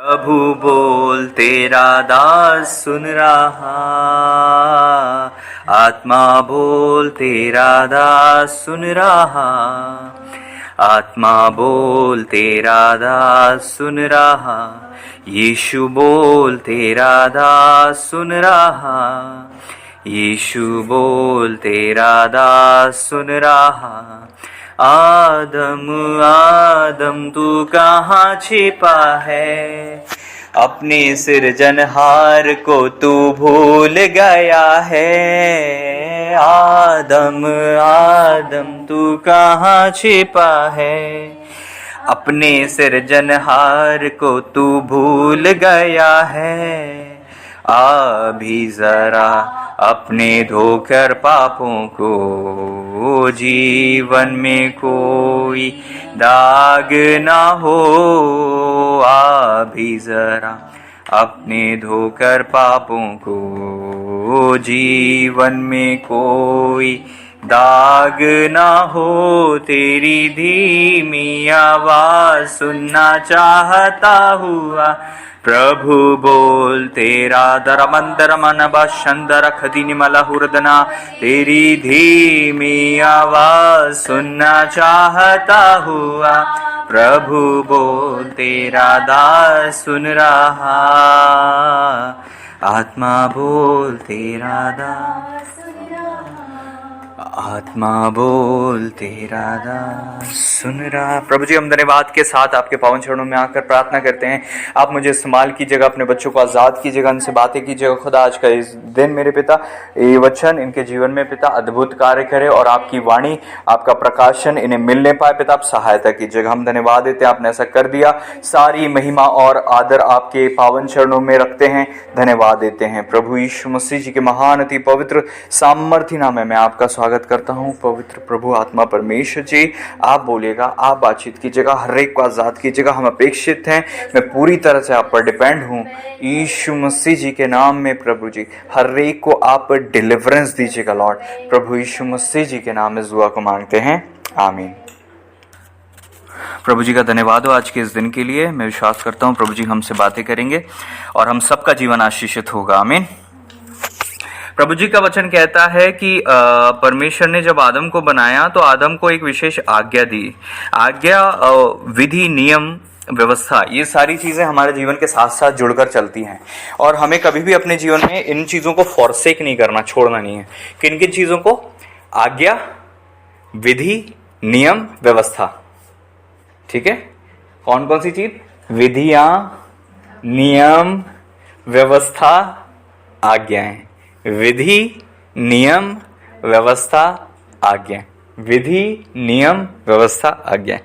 प्रभु बोल तेरा दास सुन रहा, आत्मा बोल तेरा दास सुन रहा, आत्मा बोल तेरा दास सुन रहा, यीशु बोल तेरा दास सुन रहा, यीशु बोल तेरा दास सुन रहा। आदम आदम तू कहाँ छिपा है, अपने सृजनहार को तू भूल गया है। आदम आदम तू कहाँ छिपा है, अपने सृजनहार को तू भूल गया है। अभी जरा अपने धोकर पापों को, जीवन में कोई दाग ना हो। अभी जरा अपने धोकर पापों को, जीवन में कोई दाग ना हो। तेरी धीमी आवाज सुनना चाहता हुआ, प्रभु बोल तेरा दरमंदर मन बंदर खदिनी मलहुर्दना। तेरी धीमी आवाज सुनना चाहता हुआ, प्रभु बोल तेरा दास सुन रहा, आत्मा बोल तेरा दास, आत्मा बोल तेरा दास सुन रहा। प्रभु जी, हम धन्यवाद के साथ आपके पावन चरणों में आकर प्रार्थना करते हैं, आप मुझे इस्तेमाल कीजिएगा, अपने बच्चों को आज़ाद कीजिएगा, उनसे बातें कीजिएगा। खुदा आज का इस दिन मेरे पिता, ये वचन इनके जीवन में पिता अद्भुत कार्य करे और आपकी वाणी, आपका प्रकाशन इन्हें मिलने पाए। पिता आप सहायता कीजिएगा। हम धन्यवाद देते हैं, आपने ऐसा कर दिया। सारी महिमा और आदर आपके पावन चरणों में रखते हैं, धन्यवाद देते हैं। प्रभु यीशु मसीह जी के महान अति पवित्र सामर्थी नाम में मैं आपका स्वागत करता हूँ। पवित्र प्रभु आत्मा परमेश्वर जी, आप बोलिएगा, आप बातचीत कीजिएगा, हर एक को आजाद कीजिएगा। हम अपेक्षित हैं, मैं पूरी तरह से आप पर डिपेंड हूँ। यीशु मसीह जी के नाम में प्रभु जी, हर एक को आप डिलीवरेंस दीजिएगा लॉर्ड। प्रभु यीशु मसीह जी के नाम में दुआ को मांगते हैं, आमीन। प्रभु जी का धन्यवाद हो आज के इस दिन के लिए। मैं विश्वास करता हूँ प्रभु जी हमसे बातें करेंगे और हम सबका जीवन आशीषित होगा, आमीन। प्रभु जी का वचन कहता है कि परमेश्वर ने जब आदम को बनाया तो आदम को एक विशेष आज्ञा दी। आज्ञा, विधि, नियम, व्यवस्था, ये सारी चीजें हमारे जीवन के साथ साथ जुड़कर चलती हैं और हमें कभी भी अपने जीवन में इन चीजों को फॉरसेक नहीं करना, छोड़ना नहीं है। किन किन चीजों को? आज्ञा, विधि, नियम, व्यवस्था। ठीक है, कौन कौन सी चीज? विधियां, नियम, व्यवस्था, आज्ञाएं। विधि, नियम, व्यवस्था, आज्ञा। विधि, नियम, व्यवस्था, आज्ञा।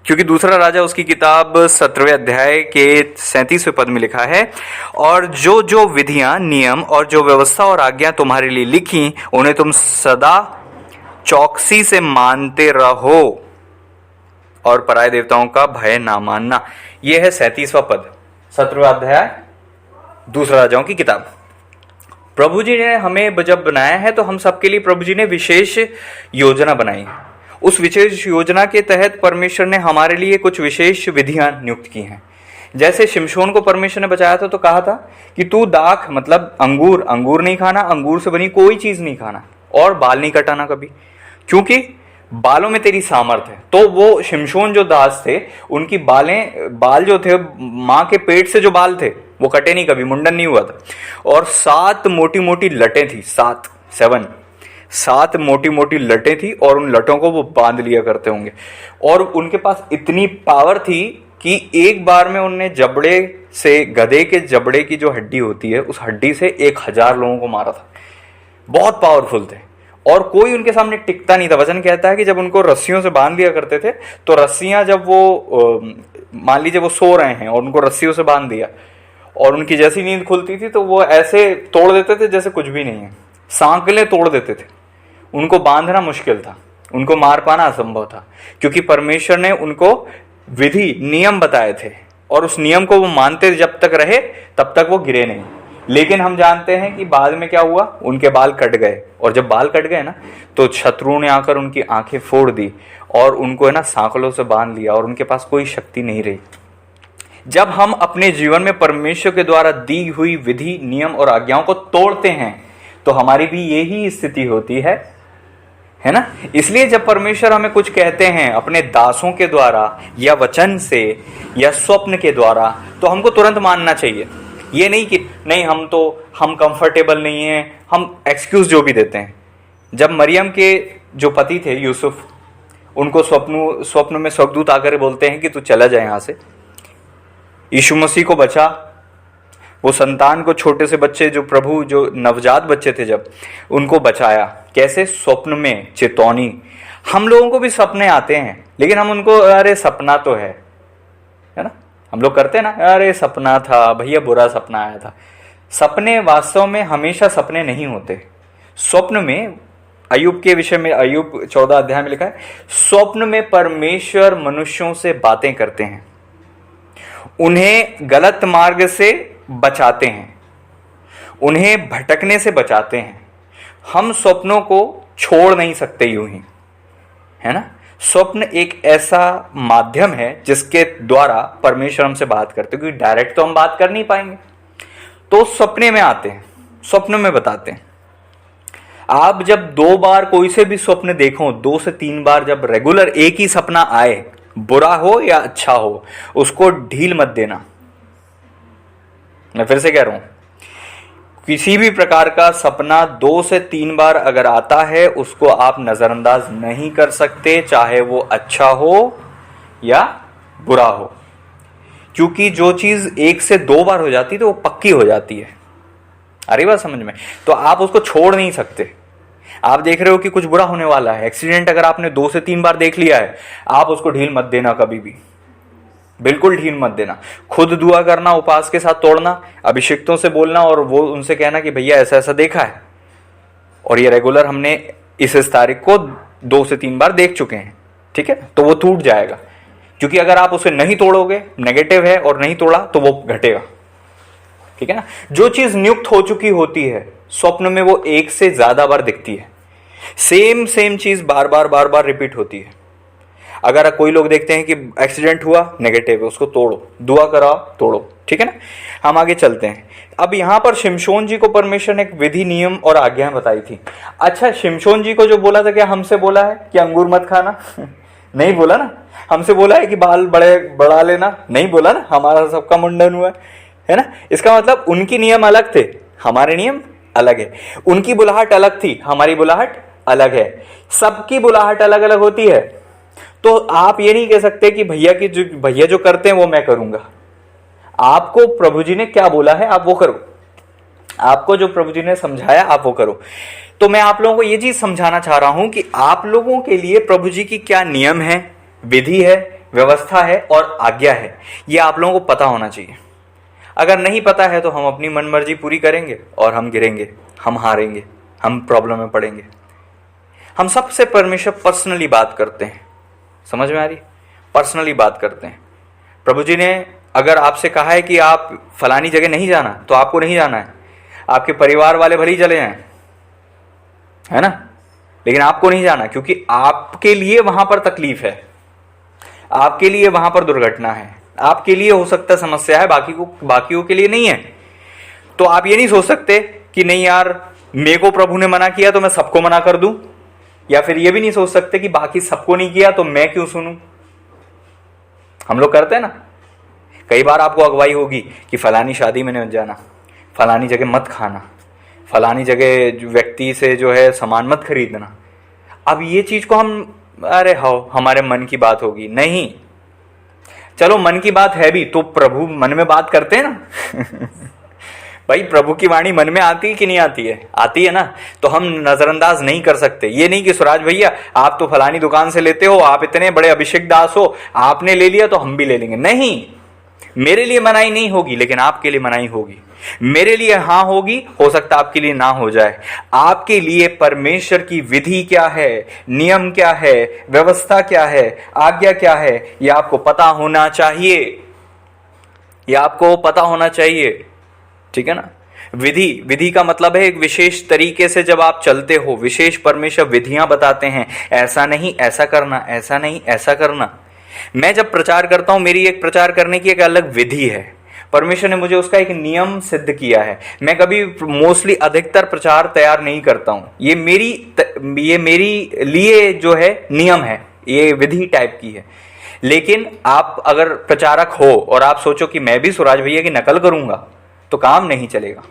क्योंकि दूसरा राजा उसकी किताब 17वें अध्याय के 37वें पद में लिखा है, और जो जो विधियां, नियम और जो व्यवस्था और आज्ञा तुम्हारे लिए लिखी, उन्हें तुम सदा चौकसी से मानते रहो और पराये देवताओं का भय ना मानना। यह है 37वां पद, 17वां अध्याय दूसरा राजाओं की किताब। प्रभु जी ने हमें जब बनाया है तो हम सबके लिए प्रभु जी ने विशेष योजना बनाई। उस विशेष योजना के तहत परमेश्वर ने हमारे लिए कुछ विशेष विधियां नियुक्त की हैं। जैसे शिमशोन को परमेश्वर ने बचाया था तो कहा था कि तू दाख, मतलब अंगूर नहीं खाना, अंगूर से बनी कोई चीज नहीं खाना और बाल नहीं कटाना कभी, क्योंकि बालों में तेरी सामर्थ है। तो वो शिमशोन जो दास थे, उनकी बाल जो थे, माँ के पेट से जो बाल थे वो कटे नहीं, कभी मुंडन नहीं हुआ था। और 7 मोटी मोटी लटें थी, 7 मोटी मोटी लटें थी और उन लटों को वो बांध लिया करते होंगे। और उनके पास इतनी पावर थी कि एक बार में उनने जबड़े से, गधे के जबड़े की जो हड्डी होती है, उस हड्डी से 1000 लोगों को मारा था। बहुत पावरफुल थे और कोई उनके सामने टिकता नहीं था। वचन कहता है कि जब उनको रस्सियों से बांध दिया करते थे तो रस्सियां, जब वो मान लीजिए वो सो रहे हैं और उनको रस्सियों से बांध दिया और उनकी जैसी नींद खुलती थी तो वो ऐसे तोड़ देते थे जैसे कुछ भी नहीं है, सांकले तोड़ देते थे। उनको बांधना मुश्किल था, उनको मार पाना असंभव था, क्योंकि परमेश्वर ने उनको विधि, नियम बताए थे और उस नियम को वो मानते जब तक रहे तब तक वो गिरे नहीं। लेकिन हम जानते हैं कि बाद में क्या हुआ, उनके बाल कट गए, और जब बाल कट गए ना तो शत्रुओं ने आकर उनकी आंखें फोड़ दी और उनको है ना सांकलों से बांध लिया और उनके पास कोई शक्ति नहीं रही। जब हम अपने जीवन में परमेश्वर के द्वारा दी हुई विधि, नियम और आज्ञाओं को तोड़ते हैं तो हमारी भी यही स्थिति होती है ना। इसलिए जब परमेश्वर हमें कुछ कहते हैं अपने दासों के द्वारा या वचन से या स्वप्न के द्वारा, तो हमको तुरंत मानना चाहिए। ये नहीं कि नहीं हम कंफर्टेबल नहीं हैं, हम एक्सक्यूज जो भी देते हैं। जब मरियम के जो पति थे यूसुफ, उनको स्वप्न में स्वर्गदूत आकर बोलते हैं कि तू चला जाए यहां से, यीशु मसीह को बचा, वो संतान को, छोटे से बच्चे जो प्रभु जो नवजात बच्चे थे जब उनको बचाया, कैसे? स्वप्न में चेतौनी। हम लोगों को भी सपने आते हैं, लेकिन हम उनको अरे सपना तो है ना, हम लोग करते हैं ना, अरे सपना था भैया, बुरा सपना आया था। सपने वास्तव में हमेशा सपने नहीं होते। स्वप्न में अय्यूब के विषय में अय्यूब 14 अध्याय में लिखा है, स्वप्न में परमेश्वर मनुष्यों से बातें करते हैं, उन्हें गलत मार्ग से बचाते हैं, उन्हें भटकने से बचाते हैं। हम स्वप्नों को छोड़ नहीं सकते यूं ही, है ना। स्वप्न एक ऐसा माध्यम है जिसके द्वारा परमेश्वर हमसे बात करते हैं, क्योंकि डायरेक्ट तो हम बात कर नहीं पाएंगे, तो सपने में आते हैं, स्वप्न में बताते हैं। आप जब 2 बार कोई से भी स्वप्न देखो, 2 से 3 बार जब रेगुलर एक ही सपना आए, बुरा हो या अच्छा हो, उसको ढील मत देना। मैं फिर से कह रहा हूं, किसी भी प्रकार का सपना 2 से 3 बार अगर आता है, उसको आप नजरअंदाज नहीं कर सकते, चाहे वो अच्छा हो या बुरा हो। क्योंकि जो चीज 1 से 2 बार हो जाती है तो वो पक्की हो जाती है। अरे बात समझ में, तो आप उसको छोड़ नहीं सकते। आप देख रहे हो कि कुछ बुरा होने वाला है, एक्सीडेंट अगर आपने 2 से 3 बार देख लिया है, आप उसको ढील मत देना, कभी भी बिल्कुल ढील मत देना। खुद दुआ करना, उपवास के साथ तोड़ना, अभिषिक्तों से बोलना और वो उनसे कहना कि भैया ऐसा ऐसा देखा है और ये रेगुलर हमने इस तारीख को 2 से 3 बार देख चुके हैं, ठीक है, तो वो टूट जाएगा। क्योंकि अगर आप उसे नहीं तोड़ोगे, नेगेटिव है और नहीं तोड़ा, तो वो घटेगा, ठीक है ना। जो चीज नियुक्त हो चुकी होती है, स्वप्न में वो 1 से ज्यादा बार दिखती है, सेम चीज बार बार रिपीट होती है। अगर कोई लोग देखते हैं कि एक्सीडेंट हुआ, नेगेटिव है, उसको तोड़ो, दुआ कराओ, तोड़ो, ठीक है ना। हम आगे चलते हैं। अब यहां पर शिमशोन जी को परमेश्वर ने एक विधि, नियम और आज्ञा बताई थी। अच्छा, शिमशोन जी को जो बोला था, क्या हमसे बोला है कि अंगूर मत खाना? नहीं बोला ना। हमसे बोला है कि बाल बढ़ा लेना? नहीं बोला ना। हमारा सबका मुंडन हुआ है ना। इसका मतलब उनकी नियम अलग थे, हमारे नियम अलग है। उनकी बुलाहट अलग थी, हमारी बुलाहट अलग है। सबकी बुलाहट अलग अलग होती है। तो आप ये नहीं कह सकते कि भैया जो करते हैं वो मैं करूंगा। आपको प्रभु जी ने क्या बोला है आप वो करो, आपको जो प्रभु जी ने समझाया आप वो करो। तो मैं आप लोगों को ये चीज समझाना चाह रहा हूं कि आप लोगों के लिए प्रभु जी की क्या नियम है, विधि है, व्यवस्था है और आज्ञा है, ये आप लोगों को पता होना चाहिए। अगर नहीं पता है तो हम अपनी मनमर्जी पूरी करेंगे और हम गिरेंगे, हम हारेंगे, हम प्रॉब्लम में पड़ेंगे। हम सबसे परमेश्वर पर्सनली बात करते हैं, समझ में आ रही? पर्सनली बात करते हैं। प्रभु जी ने अगर आपसे कहा है कि आप फलानी जगह नहीं जाना, तो आपको नहीं जाना है। आपके परिवार वाले भले ही चले जाएं, है ना, लेकिन आपको नहीं जाना, क्योंकि आपके लिए वहां पर तकलीफ है, आपके लिए वहां पर दुर्घटना है, आपके लिए हो सकता है समस्या है, बाकियों के लिए नहीं है। तो आप ये नहीं सोच सकते कि नहीं यार, मेरे को प्रभु ने मना किया तो मैं सबको मना कर दूं, या फिर ये भी नहीं सोच सकते कि बाकी सबको नहीं किया तो मैं क्यों सुनूं। हम लोग करते हैं ना। कई बार आपको अगुवाई होगी कि फलानी शादी में मत जाना, फलानी जगह मत खाना, फलानी जगह व्यक्ति से जो है सामान मत खरीदना। अब ये चीज को हम अरे हमारे मन की बात होगी, नहीं, चलो मन की बात है भी तो प्रभु मन में बात करते हैं ना। भाई प्रभु की वाणी मन में आती है कि नहीं आती है? आती है ना। तो हम नजरअंदाज नहीं कर सकते। ये नहीं कि सुराज भैया आप तो फलानी दुकान से लेते हो, आप इतने बड़े अभिषेक दास हो, आपने ले लिया तो हम भी ले लेंगे। नहीं, मेरे लिए मनाही नहीं होगी, लेकिन आपके लिए मनाही होगी। मेरे लिए हाँ होगी, हो सकता आपके लिए ना हो जाए। आपके लिए परमेश्वर की विधि क्या है, नियम क्या है, व्यवस्था क्या है, आज्ञा क्या है, यह आपको पता होना चाहिए। यह आपको पता होना चाहिए, ठीक है ना। विधि का मतलब है एक विशेष तरीके से जब आप चलते हो, विशेष परमेश्वर विधियां बताते हैं, ऐसा नहीं ऐसा करना, ऐसा नहीं ऐसा करना। मैं जब प्रचार करता हूं, मेरी एक प्रचार करने की एक अलग विधि है, परमेश्वर ने मुझे उसका एक नियम सिद्ध किया है। मैं कभी मोस्टली अधिकतर प्रचार तैयार नहीं करता हूं, ये मेरी लिए जो है नियम है, ये विधि टाइप की है। लेकिन आप अगर प्रचारक हो और आप सोचो कि मैं भी सुराज भैया की नकल करूंगा, तो काम नहीं चलेगा,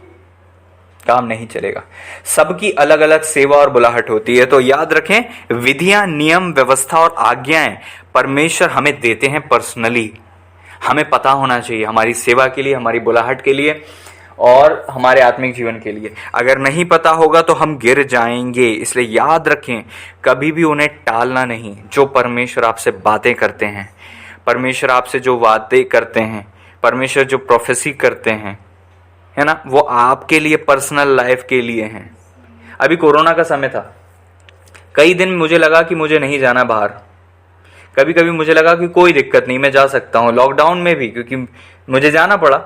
काम नहीं चलेगा। सबकी अलग अलग सेवा और बुलाहट होती है। तो याद रखें, विधियां, नियम, व्यवस्था और आज्ञाएं परमेश्वर हमें देते हैं पर्सनली। हमें पता होना चाहिए हमारी सेवा के लिए, हमारी बुलाहट के लिए और हमारे आत्मिक जीवन के लिए। अगर नहीं पता होगा तो हम गिर जाएंगे। इसलिए याद रखें, कभी भी उन्हें टालना नहीं। जो परमेश्वर आपसे बातें करते हैं, परमेश्वर आपसे जो वादे करते हैं, परमेश्वर जो प्रोफेसी करते हैं, है ना, वो आपके लिए, पर्सनल लाइफ के लिए हैं। अभी कोरोना का समय था, कई दिन मुझे लगा कि मुझे नहीं जाना बाहर। कभी कभी मुझे लगा कि कोई दिक्कत नहीं, मैं जा सकता हूँ। लॉकडाउन में भी क्योंकि मुझे जाना पड़ा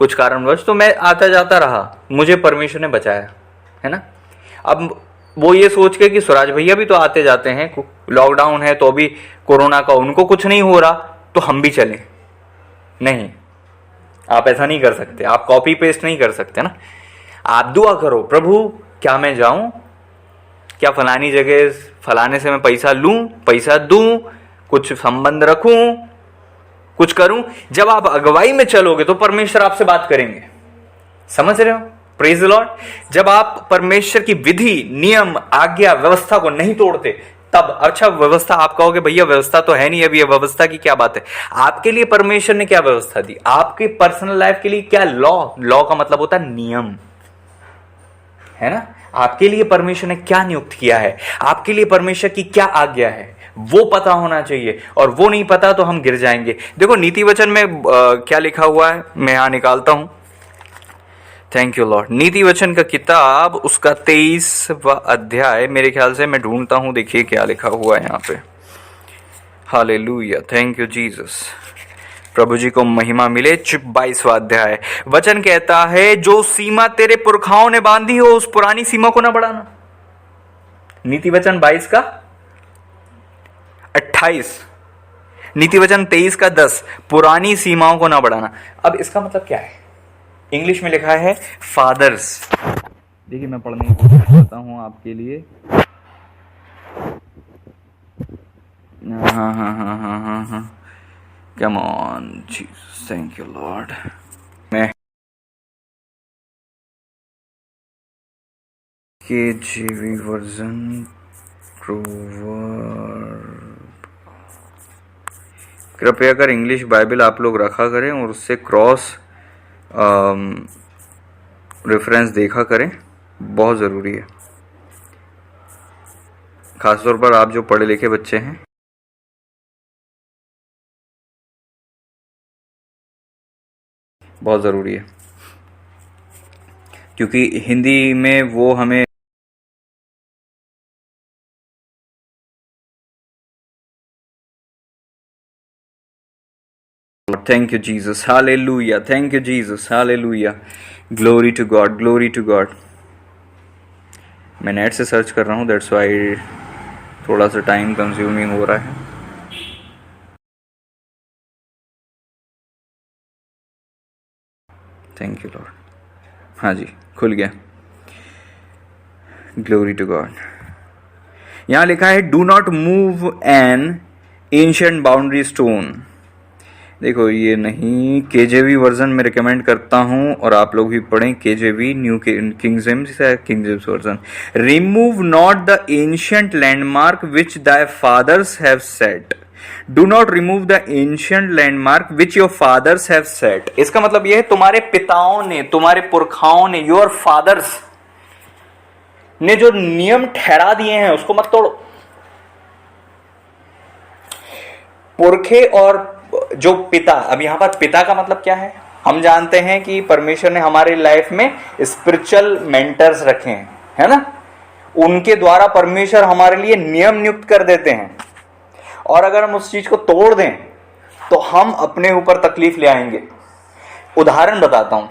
कुछ कारणवश, तो मैं आता जाता रहा, मुझे परमेश्वर ने बचाया, है ना। अब वो ये सोच के कि स्वराज भैया भी तो आते जाते हैं, लॉकडाउन है तो अभी कोरोना का उनको कुछ नहीं हो रहा तो हम भी चलें। नहीं, आप ऐसा नहीं कर सकते, आप कॉपी पेस्ट नहीं कर सकते ना। आप दुआ करो, प्रभु क्या मैं जाऊं, क्या फलानी जगह फलाने से मैं पैसा लूं, पैसा दूं, कुछ संबंध रखूं, कुछ करूं। जब आप अगुवाई में चलोगे तो परमेश्वर आपसे बात करेंगे। समझ रहे हो? Praise the Lord. जब आप परमेश्वर की विधि, नियम, आज्ञा, व्यवस्था को नहीं तोड़ते, तब अच्छा व्यवस्था आप कहोगे भैया व्यवस्था तो है नहीं, अभी व्यवस्था की क्या बात है। आपके लिए परमेश्वर ने क्या व्यवस्था दी, आपके पर्सनल लाइफ के लिए क्या लॉ का मतलब होता है नियम, है ना। आपके लिए परमेश्वर ने क्या नियुक्त किया है, आपके लिए परमेश्वर की क्या आज्ञा है, वो पता होना चाहिए। और वो नहीं पता तो हम गिर जाएंगे। देखो नीति वचन में क्या लिखा हुआ है, मैं यहां निकालता हूं। Thank you Lord. नीति वचन का किताब, उसका 23वां अध्याय, मेरे ख्याल से मैं ढूंढता हूं, देखिए क्या लिखा हुआ है यहां पे। हालेलुया, थैंक यू जीसस, प्रभु जी को महिमा मिले। 22वां अध्याय, वचन कहता है, जो सीमा तेरे पुरखाओं ने बांधी हो उस पुरानी सीमा को ना बढ़ाना। नीति वचन 22 का 28, नीति वचन 23 का 10, पुरानी सीमाओं को ना बढ़ाना। अब इसका मतलब क्या है? इंग्लिश में लिखा है फादर्स। देखिए मैं पढ़ने की कोशिश करता हूं आपके लिए। हाँ, come on Jesus, thank you Lord. मैं केजीवी वर्जन कृपया कर इंग्लिश बाइबल आप लोग रखा करें और उससे क्रॉस रेफरेंस देखा करें, बहुत ज़रूरी है, खासतौर पर आप जो पढ़े लिखे बच्चे हैं। बहुत ज़रूरी है, क्योंकि हिंदी में वो हमें thank you Jesus, hallelujah, thank you Jesus, hallelujah, glory to God, glory to God. मैं नेट से सर्च कर रहा हूँ, दैट्स वाई थोड़ा सा टाइम कंज्यूमिंग हो रहा है। Thank you Lord. हाँ जी, खुल गया, ग्लोरी टू गॉड। यहां लिखा है, do not move N ancient boundary stone. देखो ये नहीं, केजेवी वर्जन में रिकमेंड करता हूं और आप लोग भी पढ़ें, KJV, new king James version. Remove not the ancient landmark which thy fathers have set. Do not remove the ancient landmark which your fathers have set. इसका मतलब यह है, तुम्हारे पिताओं ने, तुम्हारे पुरखाओं ने, योर फादर्स ने जो नियम ठहरा दिए हैं उसको मत तोड़ो। पुरखे और जो पिता, अब यहां पर पिता का मतलब क्या है, हम जानते हैं कि परमेश्वर ने हमारी लाइफ में स्पिरिचुअल मेंटर्स रखे हैं, है ना। उनके द्वारा परमेश्वर हमारे लिए नियम नियुक्त कर देते हैं, और अगर हम उस चीज को तोड़ दें तो हम अपने ऊपर तकलीफ ले आएंगे। उदाहरण बताता हूं,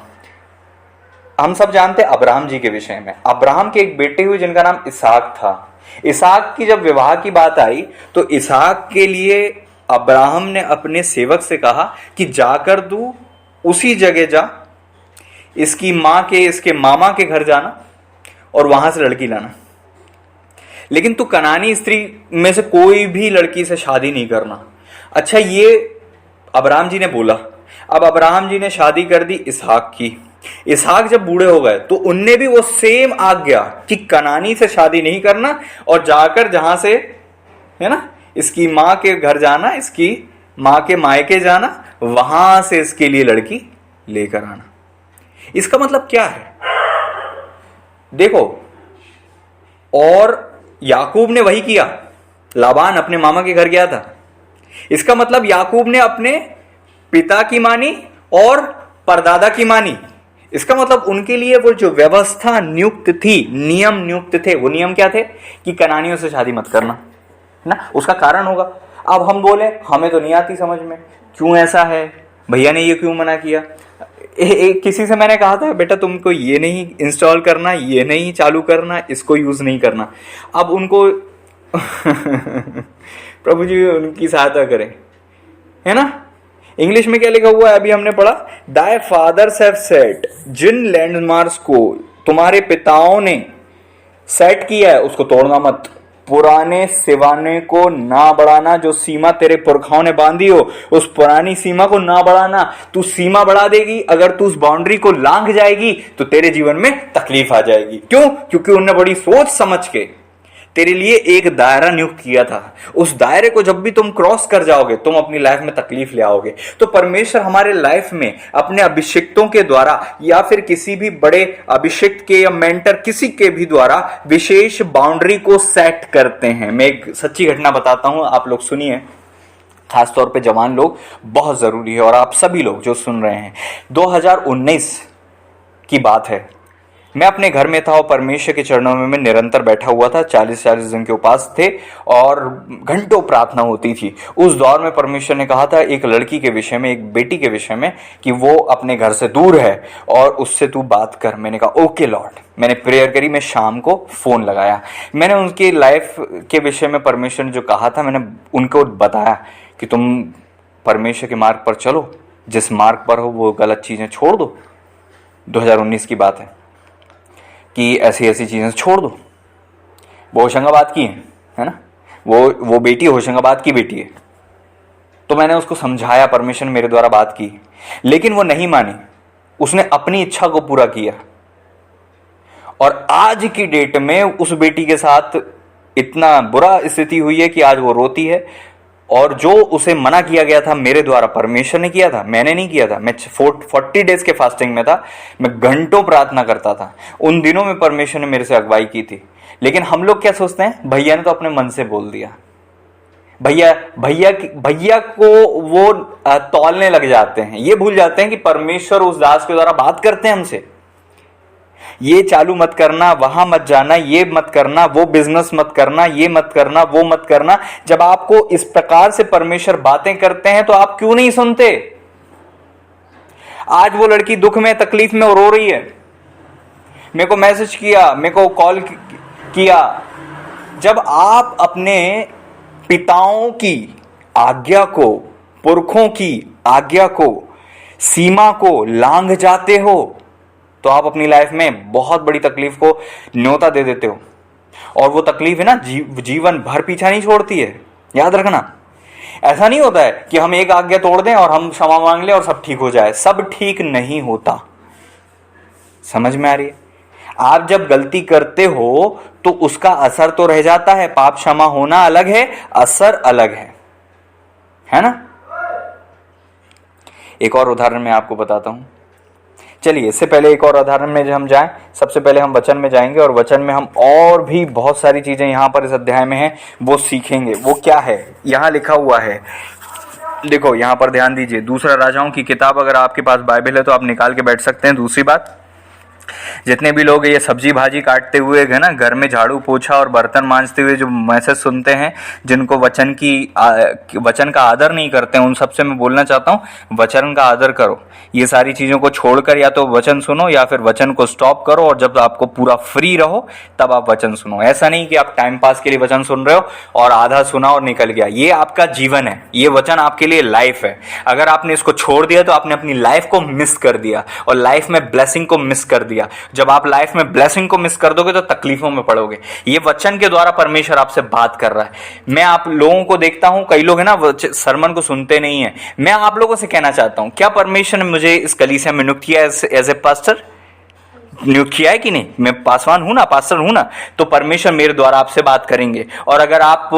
हम सब जानते हैं अब्राहम जी के विषय में। अब्राहम के एक बेटे हुए जिनका नाम इसहाक था। इसहाक की जब विवाह की बात आई तो इसहाक के लिए अब्राहम ने अपने सेवक से कहा कि जाकर तू उसी जगह जा, इसकी मां के, इसके मामा के घर जाना और वहां से लड़की लाना, लेकिन तू कनानी स्त्री में से कोई भी लड़की से शादी नहीं करना। अच्छा, ये अब्राहम जी ने बोला। अब अब्राहम जी ने शादी कर दी इसहाक की। इसहाक जब बूढ़े हो गए तो उनने भी वो सेम आज्ञा कि कनानी से शादी नहीं करना और जाकर जहां से, है ना, इसकी मां के घर जाना, इसकी मां के मायके जाना, वहां से इसके लिए लड़की लेकर आना। इसका मतलब क्या है? देखो, और याकूब ने वही किया। लाबान अपने मामा के घर गया था। इसका मतलब याकूब ने अपने पिता की मानी और परदादा की मानी। इसका मतलब उनके लिए वो जो व्यवस्था नियुक्त थी, नियम नियुक्त थे, वो नियम क्या थे कि कनानियों से शादी मत करना, है ना। उसका कारण होगा। अब हम बोले हमें तो नहीं आती समझ में, क्यों ऐसा है, भैया ने ये क्यों मना किया। किसी से मैंने कहा था बेटा तुमको ये नहीं इंस्टॉल करना, ये नहीं चालू करना, इसको यूज नहीं करना। अब उनको प्रभु जी उनकी सहायता करें, है ना। इंग्लिश में क्या लिखा हुआ है अभी हमने पढ़ा, दाय फादर्स हैव सेट, जिन लैंडमार्क्स को तुम्हारे पिताओं ने सेट किया है उसको तोड़ना मत। पुराने सिवाने को ना बढ़ाना, जो सीमा तेरे पुरखाओं ने बांधी हो उस पुरानी सीमा को ना बढ़ाना। तू सीमा बढ़ा देगी, अगर तू उस बाउंड्री को लांघ जाएगी तो तेरे जीवन में तकलीफ आ जाएगी। क्यों? क्योंकि उन्होंने बड़ी सोच समझ के तेरे लिए एक दायरा नियुक्त किया था। उस दायरे को जब भी तुम क्रॉस कर जाओगे तुम अपनी लाइफ में तकलीफ ले आओगे। तो परमेश्वर हमारे लाइफ में अपने अभिषिक्तों के द्वारा या फिर किसी भी बड़े अभिषिक्त के या मेंटर किसी के भी द्वारा विशेष बाउंड्री को सेट करते हैं। मैं एक सच्ची घटना बताता हूं, आप लोग सुनिए, खासतौर पे जवान लोग, बहुत जरूरी है, और आप सभी लोग जो सुन रहे हैं। 2019 की बात है, मैं अपने घर में था और परमेश्वर के चरणों में मैं निरंतर बैठा हुआ था। 40 दिन के उपास थे और घंटों प्रार्थना होती थी। उस दौर में परमेश्वर ने कहा था एक लड़की के विषय में, एक बेटी के विषय में, कि वो अपने घर से दूर है और उससे तू बात कर। मैंने कहा ओके लॉर्ड। मैंने प्रेयर करी, मैं शाम को फोन लगाया, मैंने उनकी लाइफ के विषय में परमेश्वर ने जो कहा था मैंने उनको बताया कि तुम परमेश्वर के मार्ग पर चलो, जिस मार्ग पर हो वो गलत चीजें छोड़ दो। 2019 की बात है कि ऐसी ऐसी चीजें छोड़ दो। वो होशंगाबाद की है ना, वो बेटी होशंगाबाद की बेटी है। तो मैंने उसको समझाया, परमेश्वर ने मेरे द्वारा बात की, लेकिन वो नहीं मानी। उसने अपनी इच्छा को पूरा किया और आज की डेट में उस बेटी के साथ इतना बुरा स्थिति हुई है कि आज वो रोती है। और जो उसे मना किया गया था मेरे द्वारा, परमेश्वर ने किया था, मैंने नहीं किया था। मैं 40 डेज के फास्टिंग में था, मैं घंटों प्रार्थना करता था। उन दिनों में परमेश्वर ने मेरे से अगुवाई की थी। लेकिन हम लोग क्या सोचते हैं, भैया ने तो अपने मन से बोल दिया। भैया को वो तौलने लग जाते हैं। ये भूल जाते हैं कि परमेश्वर उस दास के द्वारा बात करते हैं हमसे। ये चालू मत करना, वहां मत जाना, ये मत करना, वो बिजनेस मत करना, ये मत करना, वो मत करना। जब आपको इस प्रकार से परमेश्वर बातें करते हैं तो आप क्यों नहीं सुनते? आज वो लड़की दुख में, तकलीफ में रो रही है, मेरे को मैसेज किया, मेरे को कॉल किया। जब आप अपने पिताओं की आज्ञा को, पुरखों की आज्ञा को, सीमा को लांघ जाते हो तो आप अपनी लाइफ में बहुत बड़ी तकलीफ को न्योता दे देते हो। और वो तकलीफ है ना, जीवन भर पीछा नहीं छोड़ती है। याद रखना, ऐसा नहीं होता है कि हम एक आज्ञा तोड़ दें और हम क्षमा मांग लें और सब ठीक हो जाए। सब ठीक नहीं होता। समझ में आ रही है? आप जब गलती करते हो तो उसका असर तो रह जाता है। पाप क्षमा होना अलग है, असर अलग है ना। एक और उदाहरण मैं आपको बताता हूं। चलिए, इससे पहले एक और उदाहरण में जब हम जाएं, सबसे पहले हम वचन में जाएंगे और वचन में हम और भी बहुत सारी चीजें यहां पर इस अध्याय में हैं वो सीखेंगे। वो क्या है, यहां लिखा हुआ है, देखो यहां पर ध्यान दीजिए। दूसरा राजाओं की किताब, अगर आपके पास बाइबल है तो आप निकाल के बैठ सकते हैं। दूसरी बात, जितने भी लोग ये सब्जी भाजी काटते हुए है ना, घर में झाड़ू पोछा और बर्तन मांजते हुए जो मैसेज सुनते हैं, जिनको वचन का आदर नहीं करते हैं, उन सबसे मैं बोलना चाहता हूँ वचन का आदर करो। ये सारी चीज़ों को छोड़कर या तो वचन सुनो या फिर वचन को स्टॉप करो, और जब आपको पूरा फ्री रहो तब आप वचन सुनो। ऐसा नहीं कि आप टाइम पास के लिए वचन सुन रहे हो और आधा सुना और निकल गया। ये आपका जीवन है, ये वचन आपके लिए लाइफ है। अगर आपने इसको छोड़ दिया तो आपने अपनी लाइफ को मिस कर दिया और लाइफ में ब्लेसिंग को मिस कर दिया। जब आप लाइफ में ब्लेसिंग को मिस कर दोगे तो तकलीफों में पड़ोगे। ये वचन के द्वारा परमेश्वर आपसे बात कर रहा है। मैं आप लोगों को देखता हूं, कई लोग है ना सरमन को सुनते नहीं है। मैं आप लोगों से कहना चाहता हूं, क्या परमेश्वर ने मुझे इस कलीसिया में नियुक्त किया एज ए पास्टर? नियुक्त किया है कि नहीं? मैं पासवान हूं ना, पास्टर हूं ना, तो परमेश्वर मेरे द्वारा आपसे बात करेंगे। और अगर आप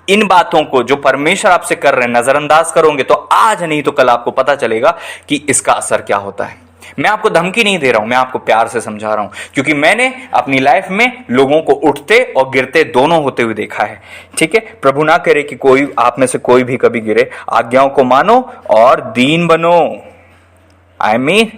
इन बातों को जो परमेश्वर आपसे कर रहे हैं नजरअंदाज करोगे तो आज नहीं तो कल आपको पता चलेगा कि इसका असर क्या होता है। मैं आपको धमकी नहीं दे रहा हूं, मैं आपको प्यार से समझा रहा हूं, क्योंकि मैंने अपनी लाइफ में लोगों को उठते और गिरते दोनों होते हुए देखा है। ठीक है, प्रभु ना करे कि कोई आप में से कोई भी कभी गिरे। आज्ञाओं को मानो और दीन बनो। I mean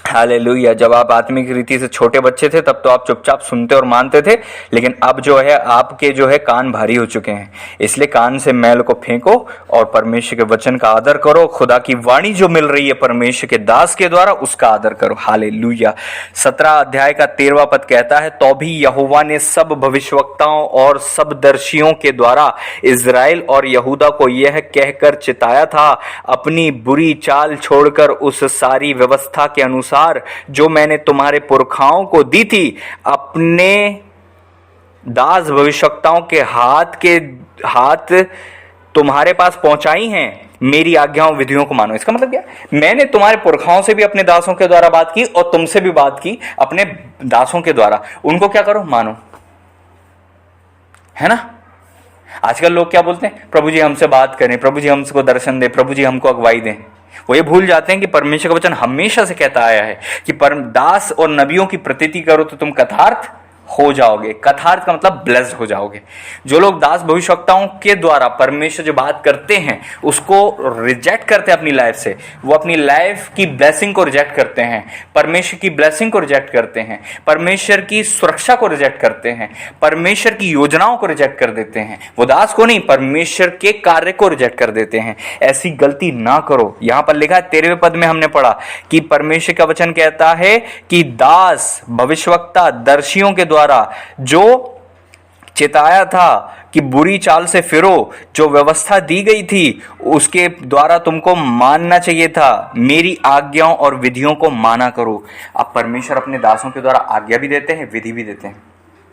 hallelujah. जब आप आत्मिक रीति से छोटे बच्चे थे तब तो आप चुपचाप सुनते और मानते थे, लेकिन अब जो है आपके जो है कान भारी हो चुके हैं। इसलिए कान से मैल को फेंको और परमेश्वर के वचन का आदर करो। खुदा की वाणी जो मिल रही है परमेश्वर के दास के द्वारा, उसका आदर करो। हालेलुया। 17 अध्याय का 13वां पद कहता है, तो भी यहोवा ने सब भविष्यवक्ताओं और सब दर्शियों के द्वारा इजराइल और यहूदा को यह कहकर चिताया था, अपनी बुरी चाल छोड़कर उस सारी व्यवस्था के अनुसार जो मैंने तुम्हारे पुरखाओं को दी थी, अपने दास भविष्यवक्ताओं के हाथ तुम्हारे पास पहुंचाई हैं। मेरी आज्ञाओं विधियों को मानो। इसका मतलब क्या? मैंने तुम्हारे पुरखाओं से भी अपने दासों के द्वारा बात की और तुमसे भी बात की अपने दासों के द्वारा। उनको क्या करो? मानो। है ना? आजकल लोग क्या बोलते हैं? प्रभु जी हमसे बात करें, प्रभु जी हमको दर्शन दे, प्रभु जी हमको अगुवाई दें। वो ये भूल जाते हैं कि परमेश्वर का वचन हमेशा से कहता आया है कि परम दास और नबियों की प्रतीति करो तो तुम कथार्थ हो जाओगे। कथार्थ का मतलब ब्लेस्ड हो जाओगे। जो लोग दास भविष्यवक्ताओं के द्वारा परमेश्वर जो बात करते हैं उसको रिजेक्ट करते हैं अपनी लाइफ से, वो अपनी लाइफ की ब्लेसिंग को रिजेक्ट करते हैं, परमेश्वर की ब्लेसिंग को रिजेक्ट करते हैं, परमेश्वर की सुरक्षा को रिजेक्ट करते हैं, परमेश्वर की योजनाओं को रिजेक्ट कर देते हैं। वो दास को नहीं, परमेश्वर के कार्य को रिजेक्ट कर देते हैं। ऐसी गलती ना करो। यहां पर लिखा है 13वें पद में हमने पढ़ा कि परमेश्वर का वचन कहता है कि दास भविष्यवक्ता दर्शियों के द्वारा जो चेताया था कि बुरी चाल से फिरो, जो व्यवस्था दी गई थी उसके द्वारा तुमको मानना चाहिए था। मेरी आज्ञाओं और विधियों को माना करो। अब परमेश्वर अपने दासों के द्वारा आज्ञा भी देते हैं, विधि भी देते हैं,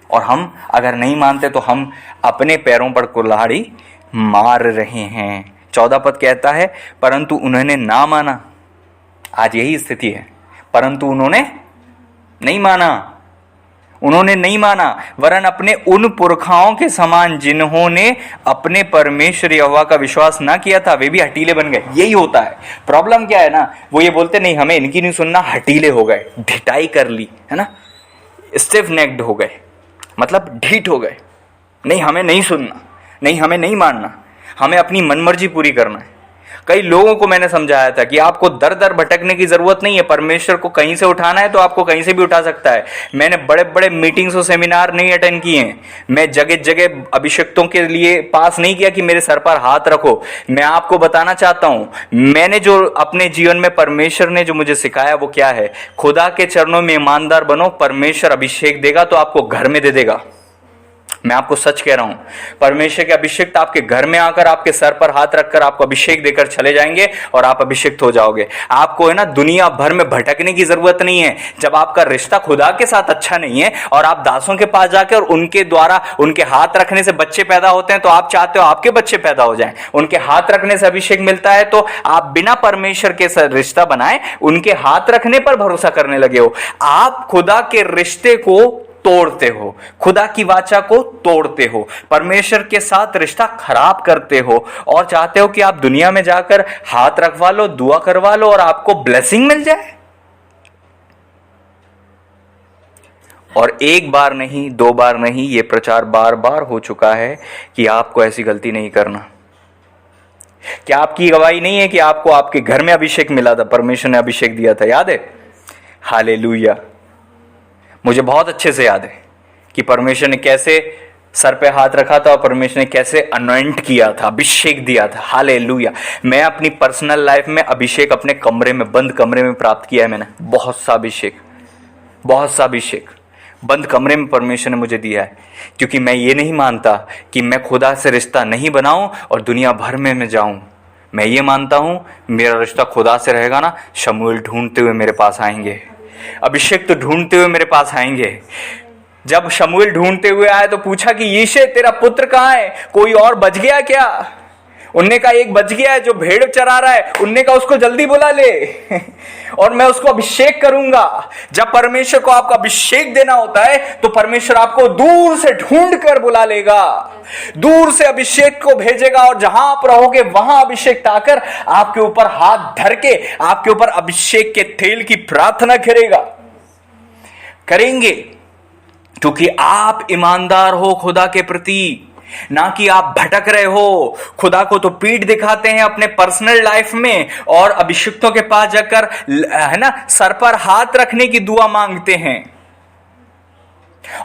और हम अगर नहीं मानते तो हम अपने पैरों पर कुल्हाड़ी मार रहे हैं। 14 पद कहता है, परंतु उन्होंने ना माना। आज यही स्थिति है, परंतु उन्होंने नहीं माना। उन्होंने नहीं माना, वरन अपने उन पुरखाओं के समान जिन्होंने अपने परमेश्वर यहोवा का विश्वास ना किया था, वे भी हटीले बन गए। यही होता है। प्रॉब्लम क्या है ना, वो ये बोलते नहीं हमें इनकी नहीं सुनना, हटीले हो गए, ढिठाई कर ली, है ना, स्टिफ नेक्ड हो गए, मतलब ढीठ हो गए। नहीं हमें नहीं सुनना, नहीं हमें नहीं मानना, हमें अपनी मनमर्जी पूरी करना है। कई लोगों को मैंने समझाया था कि आपको दर दर भटकने की जरूरत नहीं है। परमेश्वर को कहीं से उठाना है तो आपको कहीं से भी उठा सकता है। मैंने बड़े बड़े मीटिंग्स और सेमिनार नहीं अटेंड किए हैं। मैं जगह जगह अभिषिक्तों के लिए पास नहीं किया कि मेरे सर पर हाथ रखो। मैं आपको बताना चाहता हूं, मैंने जो अपने जीवन में परमेश्वर ने जो मुझे सिखाया वो क्या है। खुदा के चरणों में ईमानदार बनो, परमेश्वर अभिषेक देगा तो आपको घर में दे देगा। मैं आपको सच कह रहा हूं, परमेश्वर के अभिषेक आपके घर में आकर आपके सर पर हाथ रखकर आपको अभिषेक देकर चले जाएंगे और आप अभिषिक्त हो जाओगे। आपको है ना दुनिया भर में भटकने की जरूरत नहीं है। जब आपका रिश्ता खुदा के साथ अच्छा नहीं है और आप दासों के पास जाकर और उनके द्वारा उनके हाथ रखने से बच्चे पैदा होते हैं, तो आप चाहते हो आपके बच्चे पैदा हो जाएं। उनके हाथ रखने से अभिषेक मिलता है तो आप बिना परमेश्वर के साथ रिश्ता बनाए उनके हाथ रखने पर भरोसा करने लगे हो। आप खुदा के रिश्ते को तोड़ते हो, खुदा की वाचा को तोड़ते हो, परमेश्वर के साथ रिश्ता खराब करते हो और चाहते हो कि आप दुनिया में जाकर हाथ रखवा लो, दुआ करवा लो और आपको ब्लेसिंग मिल जाए। और एक बार नहीं, दो बार नहीं, ये प्रचार बार बार हो चुका है कि आपको ऐसी गलती नहीं करना। क्या आपकी गवाही नहीं है कि आपको आपके घर में अभिषेक मिला था, परमेश्वर ने अभिषेक दिया था, याद है? हालेलुया। मुझे बहुत अच्छे से याद है कि परमेश्वर ने कैसे सर पे हाथ रखा था और परमेश्वर ने कैसे अनॉइंट किया था, अभिषेक दिया था। हालेलुया। मैं अपनी पर्सनल लाइफ में अभिषेक अपने कमरे में, बंद कमरे में प्राप्त किया है। मैंने बहुत सा अभिषेक बंद कमरे में परमेश्वर ने मुझे दिया है, क्योंकि मैं ये नहीं मानता कि मैं खुदा से रिश्ता नहीं बनाऊं और दुनिया भर में मैं जाऊं। मैं ये मानता हूं मेरा रिश्ता खुदा से रहेगा ना। शमूएल ढूंढते हुए मेरे पास आएंगे, अभिषेक तो ढूंढते हुए मेरे पास आएंगे। जब शमूएल ढूंढते हुए आए तो पूछा कि यीशे तेरा पुत्र कहाँ है, कोई और बच गया क्या? उनने कहा एक बच गया है जो भेड़ चरा रहा है। उनने कहा उसको जल्दी बुला ले और मैं उसको अभिषेक करूंगा। जब परमेश्वर को आपका अभिषेक देना होता है तो परमेश्वर आपको दूर से ढूंढ कर बुला लेगा, दूर से अभिषेक को भेजेगा और जहां आप रहोगे वहां अभिषेक ताकर आपके ऊपर हाथ धर के आपके ऊपर अभिषेक के तेल की प्रार्थना करेंगे, क्योंकि आप ईमानदार हो खुदा के प्रति, ना कि आप भटक रहे हो। खुदा को तो पीठ दिखाते हैं अपने पर्सनल लाइफ में और अभिषिक्तों के पास जाकर, है ना, सर पर हाथ रखने की दुआ मांगते हैं।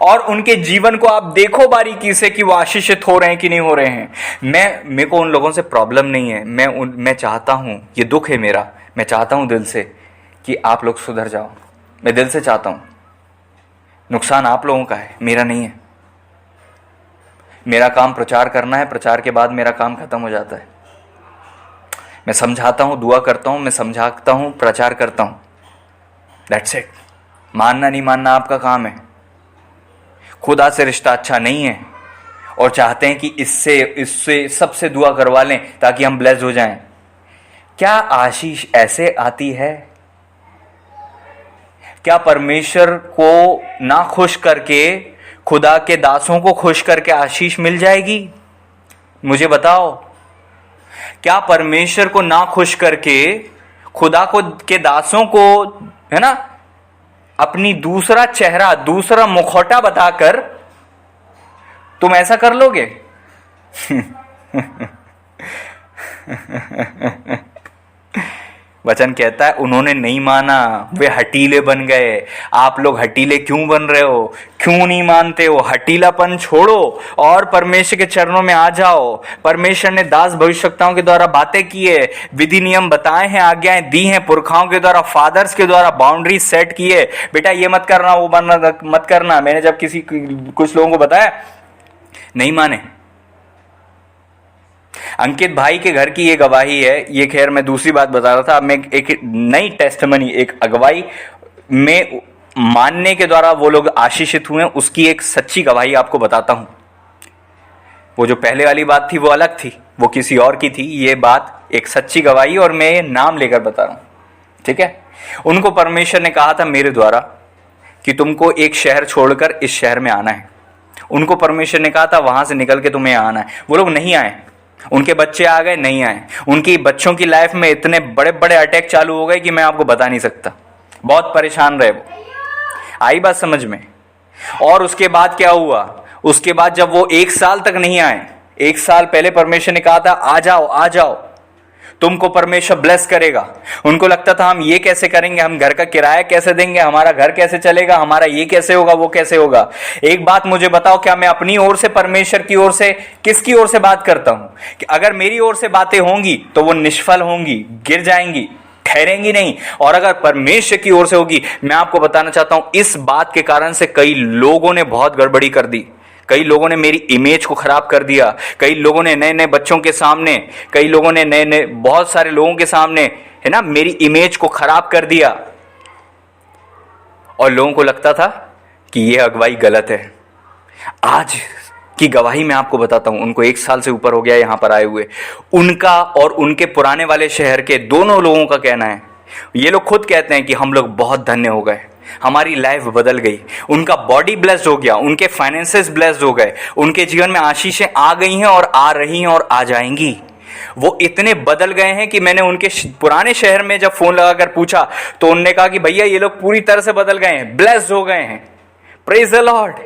और उनके जीवन को आप देखो बारीकी से कि वो आशीषित हो रहे हैं कि नहीं हो रहे हैं। मेरे को उन लोगों से प्रॉब्लम नहीं है। मैं चाहता हूं, ये दुख है मेरा, मैं चाहता हूं दिल से कि आप लोग सुधर जाओ। मैं दिल से चाहता हूं। नुकसान आप लोगों का है, मेरा नहीं है। मेरा काम प्रचार करना है, प्रचार के बाद मेरा काम खत्म हो जाता है। मैं समझाता हूं, दुआ करता हूं, मैं समझाता हूं, प्रचार करता हूं, दैट्स इट। मानना नहीं मानना आपका काम है। खुदा से रिश्ता अच्छा नहीं है और चाहते हैं कि इससे सबसे दुआ करवा लें ताकि हम ब्लेस्ड हो जाएं। क्या आशीष ऐसे आती है? क्या परमेश्वर को ना खुश करके, खुदा के दासों को खुश करके आशीष मिल जाएगी? मुझे बताओ, क्या परमेश्वर को ना खुश करके खुदा को के दासों को, है ना, अपनी दूसरा चेहरा, दूसरा मुखौटा बताकर तुम ऐसा कर लोगे? वचन कहता है उन्होंने नहीं माना, वे हटीले बन गए। आप लोग हटीले क्यों बन रहे हो? क्यों नहीं मानते हो? हटीलापन छोड़ो और परमेश्वर के चरणों में आ जाओ। परमेश्वर ने दास भविष्यवक्ताओं के द्वारा बातें की है, विधि नियम बताए हैं, आज्ञाएं दी हैं, पुरखाओं के द्वारा, फादर्स के द्वारा बाउंड्री सेट की है। बेटा ये मत करना, वो मत करना। मैंने जब कुछ लोगों को बताया, नहीं माने। अंकित भाई के घर की ये गवाही है। ये खैर मैं दूसरी बात बता रहा था। मैं एक नई टेस्टमनी, एक अगुवाई में मानने के द्वारा वो लोग आशीषित हुए, उसकी एक सच्ची गवाही आपको बताता हूं। वो जो पहले वाली बात थी वो अलग थी, वो किसी और की थी। ये बात एक सच्ची गवाही और मैं नाम लेकर बता रहा हूं, ठीक है। उनको परमेश्वर ने कहा था मेरे द्वारा कि तुमको एक शहर छोड़कर इस शहर में आना है। उनको परमेश्वर ने कहा था वहां से निकल के तुम्हें आना है। वो लोग नहीं आए। उनके बच्चे आ गए, नहीं आए। उनकी बच्चों की लाइफ में इतने बड़े बड़े अटैक चालू हो गए कि मैं आपको बता नहीं सकता। बहुत परेशान रहे वो। आई बात समझ में? और उसके बाद क्या हुआ? उसके बाद जब वो 1 साल तक नहीं आए, 1 साल पहले परमेश्वर ने कहा था आ जाओ आ जाओ, तुमको परमेश्वर ब्लेस करेगा। उनको लगता था हम ये कैसे करेंगे, हम घर का किराया कैसे देंगे, हमारा घर कैसे चलेगा, हमारा ये कैसे होगा, वो कैसे होगा। एक बात मुझे बताओ, क्या मैं अपनी ओर से, परमेश्वर की ओर से, किसकी ओर से बात करता हूं? कि अगर मेरी ओर से बातें होंगी तो वो निष्फल होंगी, गिर जाएंगी, ठहरेंगी नहीं। और अगर परमेश्वर की ओर से होगी, मैं आपको बताना चाहता हूं, इस बात के कारण से कई लोगों ने बहुत गड़बड़ी कर दी। कई लोगों ने मेरी इमेज को खराब कर दिया। कई लोगों ने नए नए बच्चों के सामने, कई लोगों ने नए नए बहुत सारे लोगों के सामने, है ना, मेरी इमेज को खराब कर दिया। और लोगों को लगता था कि यह अगुवाई गलत है। आज की गवाही मैं आपको बताता हूं। उनको 1 साल से ऊपर हो गया यहां पर आए हुए। उनका और उनके पुराने वाले शहर के दोनों लोगों का कहना है, ये लोग खुद कहते हैं कि हम लोग बहुत धन्य हो गए, हमारी लाइफ बदल गई। उनका बॉडी ब्लेस्ड हो गया, उनके फाइनेंसेस ब्लेस्ड हो गए, उनके जीवन में आशीषें आ गई हैं और आ रही हैं और आ जाएंगी। वो इतने बदल गए हैं कि मैंने उनके पुराने शहर में जब फोन लगाकर पूछा तो उन्होंने कहा कि भैया ये लोग पूरी तरह से बदल गए हैं, ब्लेस्ड हो गए हैं। Praise the Lord.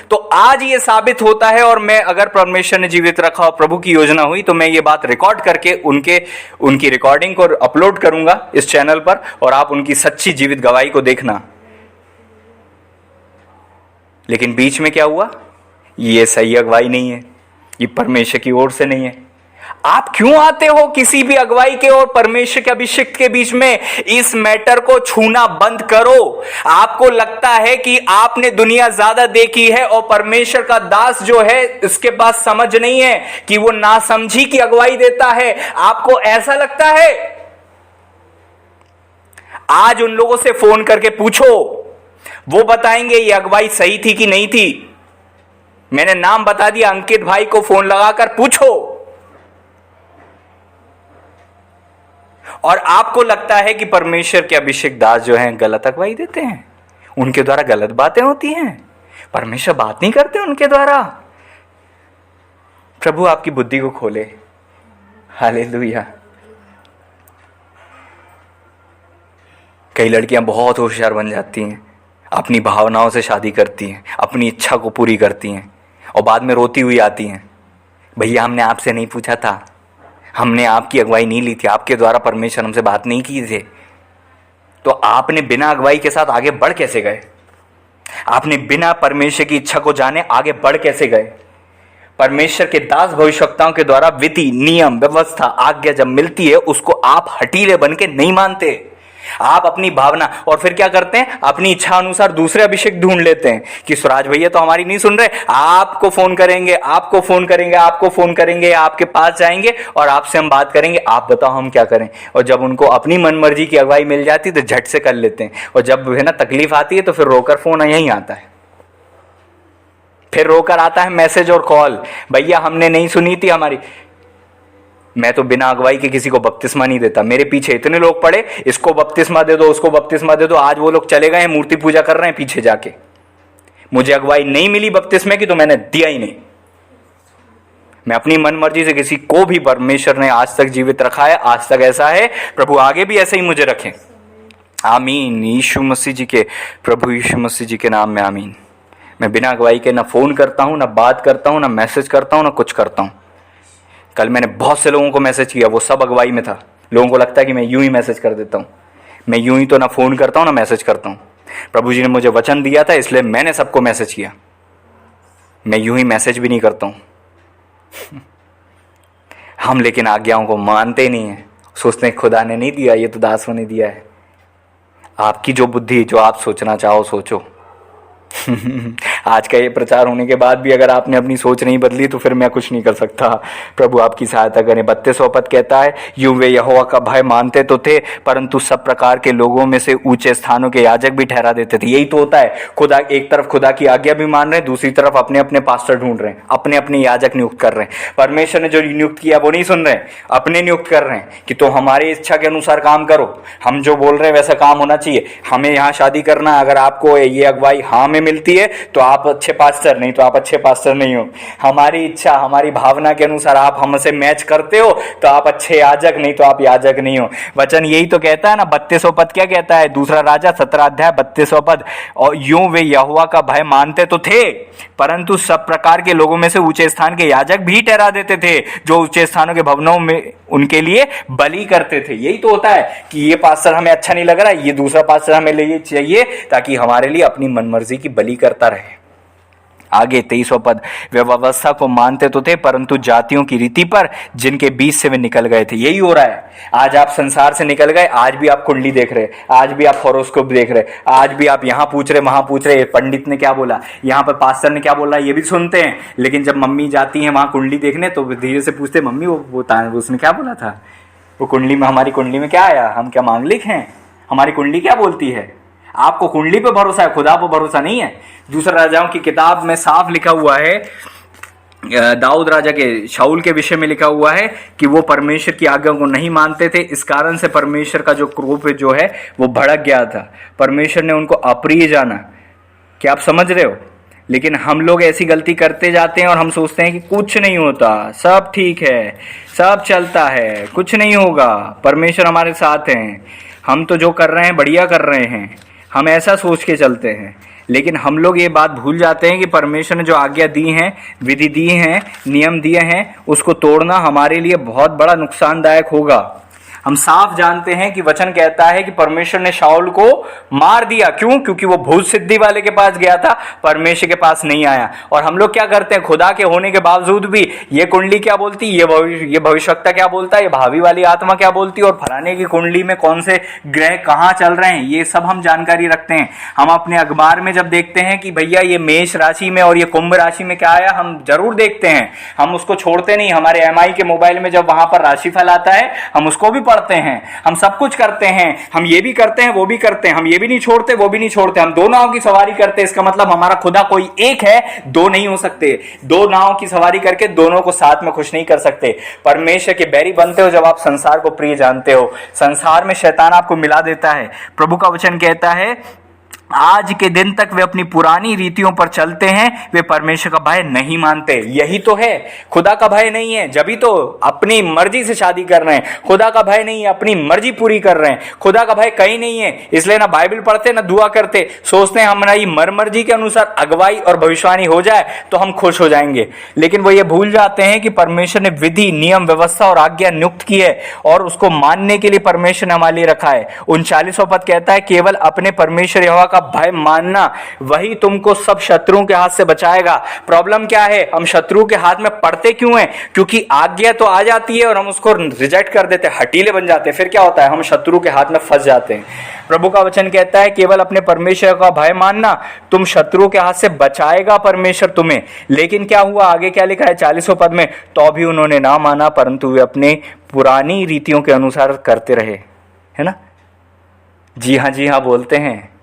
तो आज ये साबित होता है, और मैं, अगर परमेश्वर ने जीवित रखा और प्रभु की योजना हुई तो मैं ये बात रिकॉर्ड करके उनकी रिकॉर्डिंग को अपलोड करूंगा इस चैनल पर, और आप उनकी सच्ची जीवित गवाही को देखना। लेकिन बीच में क्या हुआ, ये सही अगुवाई नहीं है, ये परमेश्वर की ओर से नहीं है। आप क्यों आते हो किसी भी अगुवाई के और परमेश्वर के अभिषिक्त के बीच में? इस मैटर को छूना बंद करो। आपको लगता है कि आपने दुनिया ज्यादा देखी है और परमेश्वर का दास जो है इसके पास समझ नहीं है कि वो नासमझी की अगुवाई देता है। आपको ऐसा लगता है? आज उन लोगों से फोन करके पूछो, वो बताएंगे ये अगुवाई सही थी कि नहीं थी। मैंने नाम बता दिया, अंकित भाई को फोन लगाकर पूछो। और आपको लगता है कि परमेश्वर के अभिषेक दास जो हैं गलत अगुवाई देते हैं, उनके द्वारा गलत बातें होती हैं, परमेश्वर बात नहीं करते उनके द्वारा। प्रभु आपकी बुद्धि को खोले। हालेलुया। कई लड़कियां बहुत होशियार बन जाती हैं, अपनी भावनाओं से शादी करती हैं, अपनी इच्छा को पूरी करती हैं और बाद में रोती हुई आती हैं, भैया हमने आपसे नहीं पूछा था, हमने आपकी अगुवाई नहीं ली थी, आपके द्वारा परमेश्वर हमसे बात नहीं की थे। तो आपने बिना अगुवाई के साथ आगे बढ़ कैसे गए? आपने बिना परमेश्वर की इच्छा को जाने आगे बढ़ कैसे गए? परमेश्वर के दास भविष्यवक्ताओं के द्वारा विधि, नियम, व्यवस्था, आज्ञा जब मिलती है उसको आप हठीले बन के नहीं मानते। आप अपनी भावना और फिर क्या करते हैं, अपनी इच्छा अनुसार दूसरे अभिषेक ढूंढ लेते हैं कि स्वराज भैया तो हमारी नहीं सुन रहे, आपको फोन करेंगे, आपको फोन करेंगे, आपको फोन करेंगे, आपके पास जाएंगे और आपसे हम बात करेंगे, आप बताओ हम क्या करें। और जब उनको अपनी मनमर्जी की अगुवाई मिल जाती है तो झट से कर लेते हैं, और जब है ना तकलीफ आती है तो फिर रोकर फोन यहीं आता है, फिर रोकर आता है मैसेज और कॉल, भैया हमने नहीं सुनी थी हमारी। मैं तो बिना अगुवाई के किसी को बपतिस्मा नहीं देता। मेरे पीछे इतने लोग पड़े, इसको बपतिस्मा दे दो, उसको बपतिस्मा दे दो, आज वो लोग चले गए हैं मूर्ति पूजा कर रहे हैं पीछे जाके। मुझे अगुवाई नहीं मिली बपतिस्मे की तो मैंने दिया ही नहीं। मैं अपनी मनमर्जी से किसी को भी परमेश्वर ने आज तक जीवित रखा है, आज तक ऐसा है, प्रभु आगे भी ऐसे ही मुझे रखें। आमीन। यीशु मसीह जी के, प्रभु यीशु मसीह जी के नाम में आमीन। मैं बिना अगुवाई के ना फोन करता हूं, ना बात करता हूं, ना मैसेज करता हूं, ना कुछ करता हूं। कल मैंने बहुत से लोगों को मैसेज किया, वो सब अगुवाई में था। लोगों को लगता है कि मैं यूं ही मैसेज कर देता हूं। मैं यूं ही तो ना फोन करता हूं ना मैसेज करता हूं। प्रभु जी ने मुझे वचन दिया था इसलिए मैंने सबको मैसेज किया। मैं यूं ही मैसेज भी नहीं करता हूं। हम लेकिन आज्ञाओं को मानते नहीं है, सोचते हैं खुदा ने नहीं दिया, ये तो दासों ने दिया है। आपकी जो बुद्धि, जो आप सोचना चाहो सोचो। आज का ये प्रचार होने के बाद भी अगर आपने अपनी सोच नहीं बदली तो फिर मैं कुछ नहीं कर सकता। प्रभु आपकी सहायता करें। 32वां पद कहता है, यूं वे यहोवा का भय मानते तो थे परंतु सब प्रकार के लोगों में से ऊंचे स्थानों के याजक भी ठहरा देते थे। यही तो होता है, खुदा एक तरफ खुदा की आज्ञा भी मान रहे हैं, दूसरी तरफ अपने अपने पास्टर ढूंढ रहे हैं, अपने अपने याजक नियुक्त कर रहे हैं। परमेश्वर ने जो नियुक्त किया वो नहीं सुन रहे, अपने नियुक्त कर रहे हैं कि तो हमारी इच्छा के अनुसार काम करो, हम जो बोल रहे हैं वैसा काम होना चाहिए, हमें यहाँ शादी करना, अगर आपको ये अगुवाई हाँ में मिलती है तो आप अच्छे पास्टर, नहीं तो आप अच्छे पास्टर नहीं हो। हमारी इच्छा, हमारी भावना के अनुसार आप हमसे मैच करते हो तो आप अच्छे याजक, नहीं तो आप याजक नहीं हो। वचन यही तो कहता है ना। 32वां पद क्या कहता है? दूसरा राजा 17 अध्याय 32वां पद, और यूं वे यहोवा का भय मानते तो थे परंतु सब प्रकार के लोगों में से ऊंचे स्थान के याजक भी ठहरा देते थे, जो ऊंचे स्थानों के भवनों में उनके लिए बलि करते थे। यही तो होता है कि ये पास्टर हमें अच्छा नहीं लग रहा, ये दूसरा पास्टर हमें लिए चाहिए ताकि हमारे लिए अपनी मनमर्जी की बलि करता रहे। आगे 23वां पद, वे व्यवस्था को मानते तो थे परंतु जातियों की रीति पर जिनके बीच से वे निकल गए थे। यही हो रहा है। आज आप संसार से निकल गए, आज भी आप कुंडली देख रहे, आज भी आप हॉरोस्कोप देख रहे, आज भी आप यहाँ पूछ रहे वहां पूछ रहे, पंडित ने क्या बोला, यहाँ पर पास्टर ने क्या बोला, ये भी सुनते हैं। लेकिन जब मम्मी जाती है वहां कुंडली देखने तो धीरे से पूछते, मम्मी वो उसने क्या बोला था, वो कुंडली में, हमारी कुंडली में क्या आया, हम क्या मांगलिक हैं, हमारी कुंडली क्या बोलती है। आपको कुंडली पे भरोसा है, खुदा पे भरोसा नहीं है। दूसरा राजाओं की किताब में साफ लिखा हुआ है, दाऊद राजा के, शाऊल के विषय में लिखा हुआ है कि वो परमेश्वर की आज्ञा को नहीं मानते थे, इस कारण से परमेश्वर का जो क्रोध जो है वो भड़क गया था। परमेश्वर ने उनको अप्रिय जाना। क्या आप समझ रहे हो? लेकिन हम लोग ऐसी गलती करते जाते हैं और हम सोचते हैं कि कुछ नहीं होता, सब ठीक है, सब चलता है, कुछ नहीं होगा, परमेश्वर हमारे साथ हैं, हम तो जो कर रहे हैं बढ़िया कर रहे हैं, हम ऐसा सोच के चलते हैं। लेकिन हम लोग ये बात भूल जाते हैं कि परमेश्वर ने जो आज्ञा दी हैं, विधि दी हैं, नियम दिए हैं, उसको तोड़ना हमारे लिए बहुत बड़ा नुकसानदायक होगा। हम साफ जानते हैं कि वचन कहता है कि परमेश्वर ने शाऊल को मार दिया। क्यों? क्योंकि वो भूत सिद्धि वाले के पास गया था, परमेश्वर के पास नहीं आया। और हम लोग क्या करते हैं, खुदा के होने के बावजूद भी ये कुंडली क्या बोलती, ये भविष्यवक्ता क्या बोलता है, ये भावी वाली आत्मा क्या बोलती है, और फलाने की कुंडली में कौन से ग्रह कहाँ चल रहे हैं, ये सब हम जानकारी रखते हैं। हम अपने अखबार में जब देखते हैं कि भैया ये मेष राशि में और ये कुंभ राशि में क्या आया, हम जरूर देखते हैं, हम उसको छोड़ते नहीं। हमारे एमआई के मोबाइल में जब वहां पर राशिफल आता है हम उसको भी पढ़ते हैं, हम सब कुछ करते हैं, हम ये भी करते हैं वो भी करते हैं, हम ये भी नहीं छोड़ते वो भी नहीं छोड़ते, हम दो नाव की सवारी करते हैं। इसका मतलब हमारा खुदा कोई एक है, दो नहीं हो सकते। दो नाव की सवारी करके दोनों को साथ में खुश नहीं कर सकते। परमेश्वर के बैरी बनते हो जब आप संसार को प्रिय जानते हो। संसार में शैतान आपको मिला देता है। प्रभु का वचन कहता है आज के दिन तक वे अपनी पुरानी रीतियों पर चलते हैं, वे परमेश्वर का भय नहीं मानते। यही तो है, खुदा का भय नहीं है, जब तो अपनी मर्जी से शादी कर रहे हैं। खुदा का भय नहीं है, अपनी मर्जी पूरी कर रहे हैं। खुदा का भय कहीं नहीं है, इसलिए ना बाइबल पढ़ते ना दुआ करते, सोचते हैं हमारी मर्जी के अनुसार अगुवाई और भविष्यवाणी हो जाए तो हम खुश हो जाएंगे। लेकिन वो ये भूल जाते हैं कि परमेश्वर ने विधि, नियम, व्यवस्था और आज्ञा नियुक्त की है और उसको मानने के लिए परमेश्वर ने हमारे लिए रखा है। 39वां पद कहता है केवल अपने परमेश्वर यहोवा का भय मानना, वही तुमको सब शत्रुओं के हाथ से बचाएगा। प्रॉब्लम क्या है, हम शत्रु के हाथ में पड़ते क्यों हैं? क्योंकि आज्ञा तो आ जाती है और हम उसको रिजेक्ट कर देते हैं, हटीले बन जाते हैं। फिर क्या होता है, हम शत्रु के हाथ में फंस जाते हैं। प्रभु का वचन कहता है केवल अपने परमेश्वर का भय मानना, तुम शत्रु के हाथ से बचाएगा परमेश्वर तुम्हें। लेकिन क्या हुआ, आगे क्या लिखा है 40वें पद में, तो भी उन्होंने ना माना परंतु वे अपने पुरानी रीतियों के अनुसार करते रहे। है ना, जी हाँ बोलते हैं।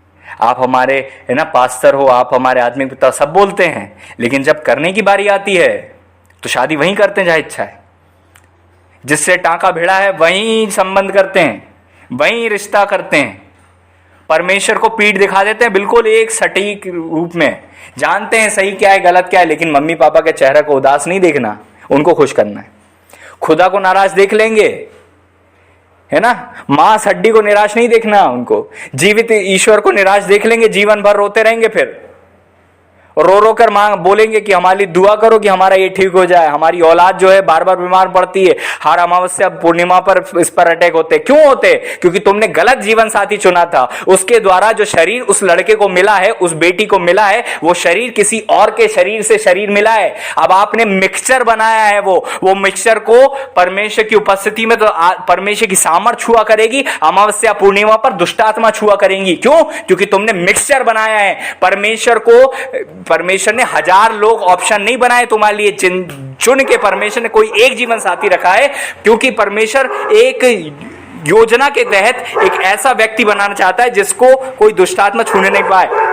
आप हमारे है ना पास्टर हो, आप हमारे आत्मिक पिता, सब बोलते हैं, लेकिन जब करने की बारी आती है तो शादी वहीं करते हैं जहां इच्छा है। जिससे टांका भिड़ा है वहीं संबंध करते हैं, वहीं रिश्ता करते हैं। परमेश्वर को पीठ दिखा देते हैं बिल्कुल एक सटीक रूप में। जानते हैं सही क्या है गलत क्या है, लेकिन मम्मी पापा के चेहरे को उदास नहीं देखना, उनको खुश करना है। खुदा को नाराज देख लेंगे, है ना, मांस हड्डी को निराश नहीं देखना उनको। जीवित ईश्वर को निराश देख लेंगे, जीवन भर रोते रहेंगे, फिर रो रो कर मांग बोलेंगे कि हमारे लिए दुआ करो कि हमारा ये ठीक हो जाए। हमारी औलाद जो है बार बार बीमार पड़ती है, हर अमावस्या पूर्णिमा पर इस पर अटैक होते। क्यों होते? क्योंकि तुमने गलत जीवन साथी चुना था। उसके द्वारा जो शरीर उस लड़के को मिला है, उस बेटी को मिला है, वो शरीर किसी और के शरीर से शरीर मिला है। अब आपने मिक्सचर बनाया है, वो मिक्सचर को परमेश्वर की उपस्थिति में तो परमेश्वर की सामर्थ छुआ करेगी, अमावस्या पूर्णिमा पर दुष्टात्मा छुआ करेंगी। क्यों? क्योंकि तुमने मिक्सचर बनाया है। परमेश्वर ने 1000 लोग ऑप्शन नहीं बनाए तुम्हारे लिए, चुन के परमेश्वर ने कोई एक जीवन साथी रखा है, क्योंकि परमेश्वर एक योजना के तहत एक ऐसा व्यक्ति बनाना चाहता है जिसको कोई दुष्टात्मा छूने नहीं पाए।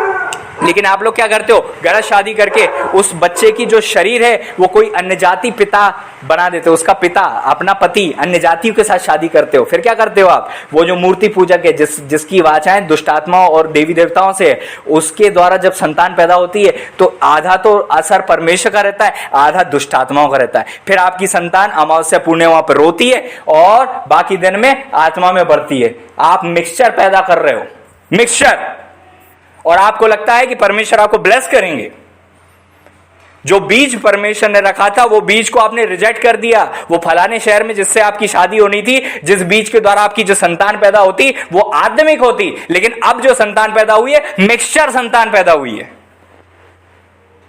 लेकिन आप लोग क्या करते हो, गलत शादी करके उस बच्चे की जो शरीर है वो कोई अन्य जाति पिता बना देते हो। उसका पिता, अपना पति अन्य जातियों के साथ शादी करते हो। फिर क्या करते हो आप, वो जो मूर्ति पूजक है, जिसकी वाचाएं दुष्टात्माओं और देवी देवताओं से है, उसके द्वारा जब संतान पैदा होती है तो आधा तो असर परमेश्वर का रहता है, आधा दुष्टात्माओं का रहता है। फिर आपकी संतान अमावस्या पूर्णिमा पर रोती है और बाकी दिन में आत्मा में बढ़ती है। आप मिक्सचर पैदा कर रहे हो, मिक्सचर, और आपको लगता है कि परमेश्वर आपको ब्लेस करेंगे। जो बीज परमेश्वर ने रखा था वो बीज को आपने रिजेक्ट कर दिया। वो फलाने शहर में जिससे आपकी शादी होनी थी, जिस बीज के द्वारा आपकी जो संतान पैदा होती वो आदमिक होती, लेकिन अब जो संतान पैदा हुई है मिक्सचर संतान पैदा हुई है।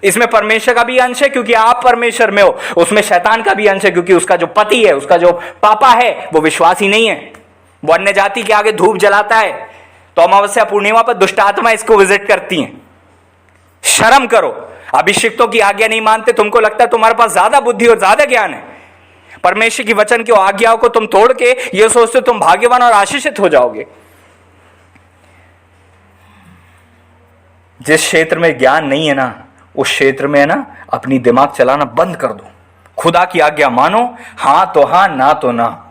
इसमें परमेश्वर का भी अंश है क्योंकि आप परमेश्वर में हो, उसमें शैतान का भी अंश है क्योंकि उसका जो पति है, उसका जो पापा है वो विश्वासी नहीं है, वो अन्य जाति के आगे धूप जलाता है। तो अमावस्या पूर्णिमा पर दुष्ट आत्मा इसको विजिट करती हैं। शर्म करो, अभिषिक्तों की आज्ञा नहीं मानते। तुमको लगता है तुम्हारे पास ज्यादा बुद्धि और ज्यादा ज्ञान है। परमेश्वर की वचन की आज्ञाओं को तुम तोड़ के ये सोचते तुम भाग्यवान और आशीषित हो जाओगे। जिस क्षेत्र में ज्ञान नहीं है ना, उस क्षेत्र में ना अपनी दिमाग चलाना बंद कर दो। खुदा की आज्ञा मानो, हां तो हां, ना तो ना।